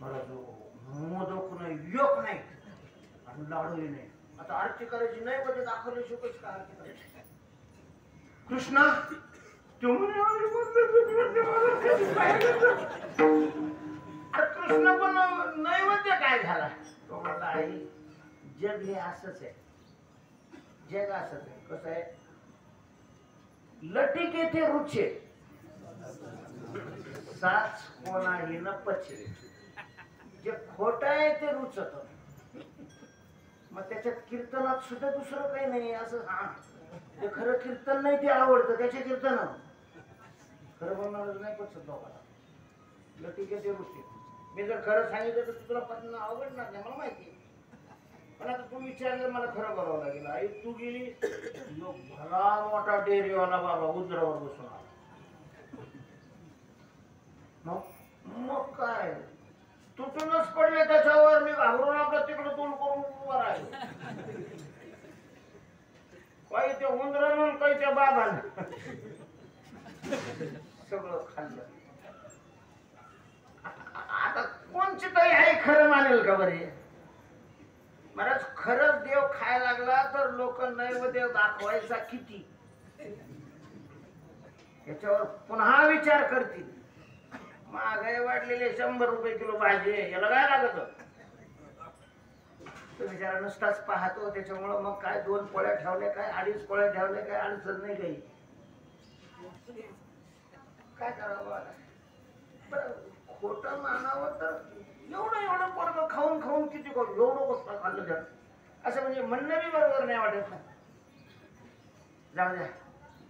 मला जो मोदक नाही, योग नाही आणि लाडूही नाही. आता आरती करायची नाही, मध्ये दाखवले शोकच का आरती करायची. कृष्णा कृष्ण पण नैवेद्य काय झाला. तो म्हणला आई जग हे असंच आहे, जग असंच आहे. कसं आहे, लटिके ते रुचे साच कोणाही न पचे. जे खोट आहे ते रुचत, मग त्याच्यात कीर्तनात सुद्धा दुसरं काही नाही असं. हा ते खरं कीर्तन नाही ते आवडतं, त्याचे कीर्तन खरं बोलणार नाही पचत लोकांना. लटिके ते रुचे. मी जर खरं सांगितलं तर तुला पचणं आवडणार नाही, मला माहिती. पण आता तू विचारलं, मला खरं बोलावं लागेल. आई तू गेली, भला मोठा डेअरीवाला बाबा उजरावर बसून आला. मग काय तुटूनच पडले त्याच्यावर. मी घाबरून आपलं तिकडे तोंड करून उभा राहिलो. काही ते उंदरानं, काही त्या बाबानं सगळं खाल्लं. आता कोणची तरी आई खरं मानेल का बरे. महाराज खरंच देव खायला लागला तर लोक नैवेद्य दाखवायचा किती, याच्यावर पुन्हा विचार करतील. महागाई वाढलेले 100 रुपये किलो भाजी, याला काय लागत. तो बिचारा नुसताच पाहतो. त्याच्यामुळं मग काय 2 पोळ्या ठेवल्या काय, 2.5 पोळ्या ठेवल्या काय, अडचण नाही काही. काय करावं. खोटं मानावं तर एवढं पोरगं खाऊन खाऊन किती करू, एवढं गोष्ट खाल्लं जात असं म्हणजे म्हणणं बी बरोबर नाही वाटत ना. जाऊ द्या,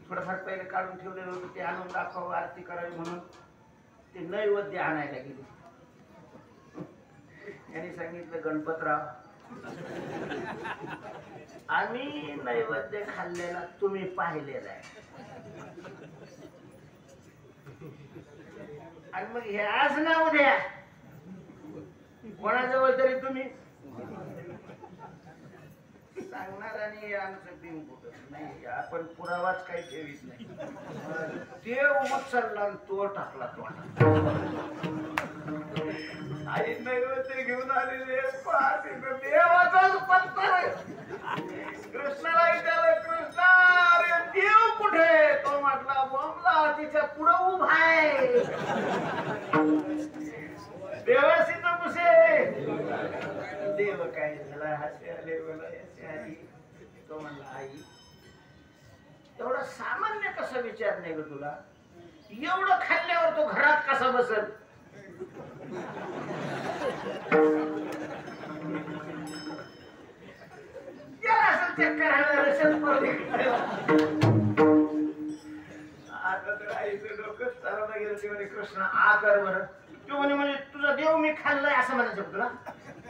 थोडंफार पहिले काढून ठेवलेलं होतं ते आणून दाखवावं, आरती करावी म्हणून ते नैवेद्य आणायला गेले. यांनी सांगितलं, गणपतराव आम्ही नैवेद्य खाल्लेला तुम्ही पाहिलेला आहे, आणि मग हे आज ना उद्या कोणाजवळ तरी तुम्ही सांगणार आणि आमचं बिन कुठं नाही. आपण पुरावाच काही ठेवीत नाही. देव उचलला तो टाकला तो. आई नैवेद्य घेऊन आलेले देवाचाच पत्तर आहे. कृष्णाला विचारलं, कृष्णा अरे देव कुठे. तो म्हटला बोंबला तिच्या पुढं उभा आहे. देवाशी तर कुशे. देव काय झाला, हसे आले बोला हसे आली. तो म्हणला आई एवढा सामान्य कसा विचार नाही ग तुला. एवढं खाल्ल्यावर तो घरात कसा बसल. याला असं चक्कर आता तर आईचं डोकं चालवलं गेलं. ते म्हणे कृष्ण आ कर बरं. तो म्हणे म्हणजे तुझा देव मी खाल्लाय असं म्हणायचं तुला.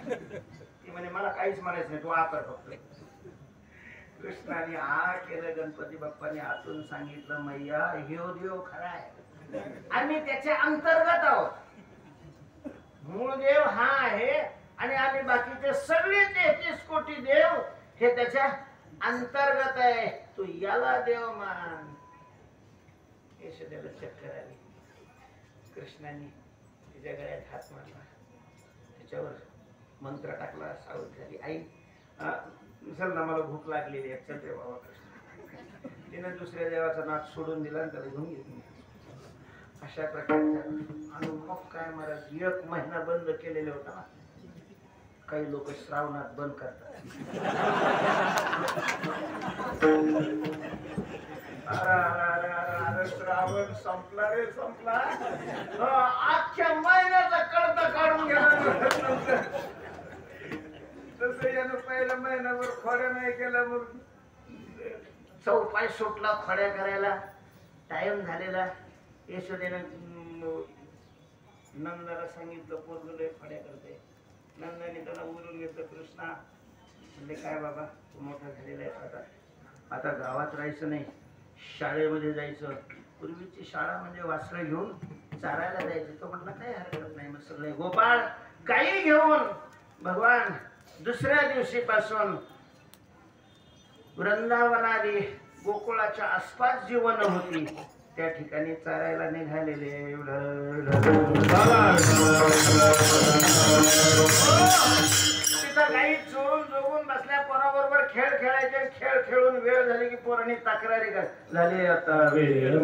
ती म्हणे मला काहीच म्हणायचं नाही, तू आ कर फक्त. कृष्णाने आ केलं. गणपती बाप्पाने आतून सांगितलं, मैया ह्यो देव खरा आहे, आम्ही त्याच्या अंतर्गत आहोत. मूळ देव हा आहे आणि आम्ही बाकीचे सगळे 33 कोटी देव हे त्याच्या अंतर्गत आहे. तू याला देव मान. यशोदेला चक्कर आली. कृष्णाने तिच्या गळ्यात हात मारला, त्याच्यावर मंत्र टाकला, सावध झाली. आई चल ना, मला भूक लागलेली आहे, चल रे बाबा कृष्ण. तिने दुसऱ्या देवाचा नाद सोडून दिला आणि त्याला घेऊन घेतली. अशा प्रकारच्या. आणि मग काय महाराज 1 महिना बंद केलेले होता ना. काही लोक श्रावणात बंद करतात. श्रावण संपला रे संपला. अख्ख्या महिन्याचा कळता काढून गेला. तसं यानं पहिला महिनाभर खोड्या नाही केला. मग चौपाय सुटला खोड्या करायला. टाइम झालेला. यशोदेनं नंदाला सांगितलं, पोरगं लय खोड्या करते. नंदाने त्याला बोलून घेतलं. कृष्णा म्हणजे काय बाबा, तू मोठा झालेला आहे, आता गावात राहायचं नाही, शाळेमध्ये जायचं, पूर्वीची शाळा म्हणजे वासरं घेऊन चारायला जायचे. तो म्हटला काही हरकत नाही. मग सगळे गोपाळ गाई घेऊन भगवान दुसऱ्या दिवशीपासून वृंदावनादी गोकुळाच्या आसपास जी वन होती त्या ठिकाणी चारायला निघालेले. तिथं गाई चोरून जोगून बसल्या. पोराबरोबर खेळ खेळायचे. खेळ खेळून वेळ झाली की पोरांनी तक्रारी झाली. आता वेळ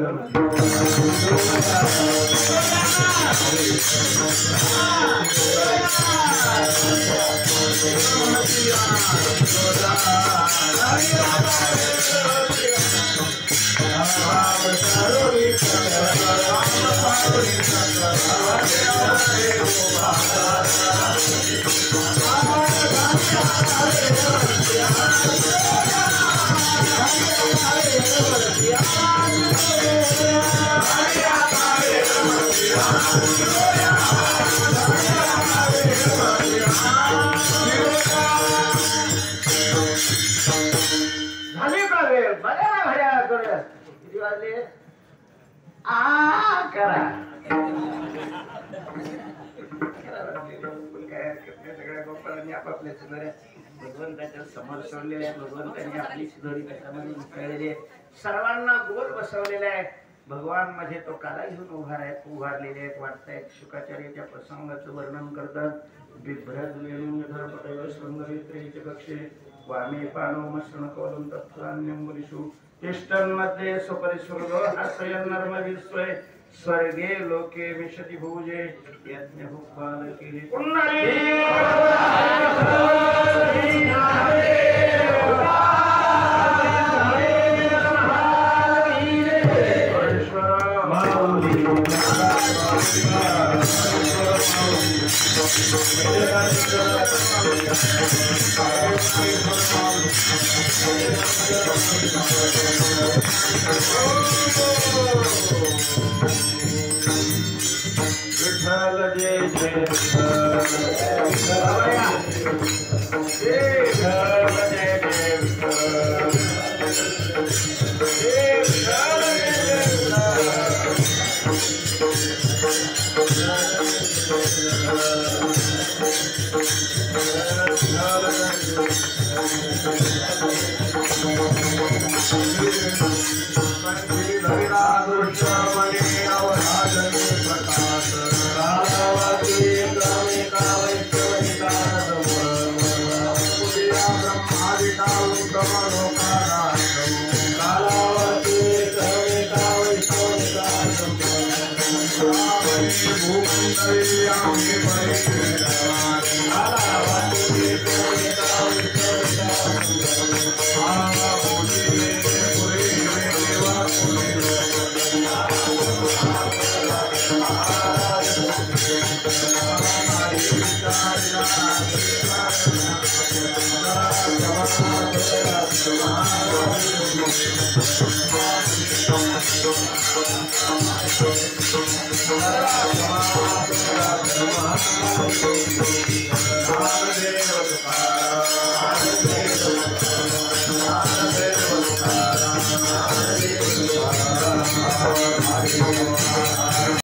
झाली का वेळ? बघा ना घड्याळ करूया. किती वाजले? करा सगळ्या गोपाळांनी आपापल्या शिदोऱ्या भगवंताच्या समोर सोडलेल्या आहे. भगवंतांनी आपली शिदोरी त्याच्यामध्ये मिसळलेली आहे. सर्वांना गोल बसवलेला आहे. भगवान मध्ये तो काला घेऊन उभारलेले आहेत. वाटतायत शुकाचार्य त्या प्रसंगाचं वर्णन करतात. बिभ्रज वेणुधर पटव शृंगरित्रेचे कक्षे वामे पानो मसणकोलम तत्फलान्यंबुलिषु तिष्ठन्मध्ये सुपरिस्वृतो हास्यन् नर्मविस्वय स्वर्गे लोके विशति भुजे यज्ञ भुक्पालके पुण्डरी Thank you.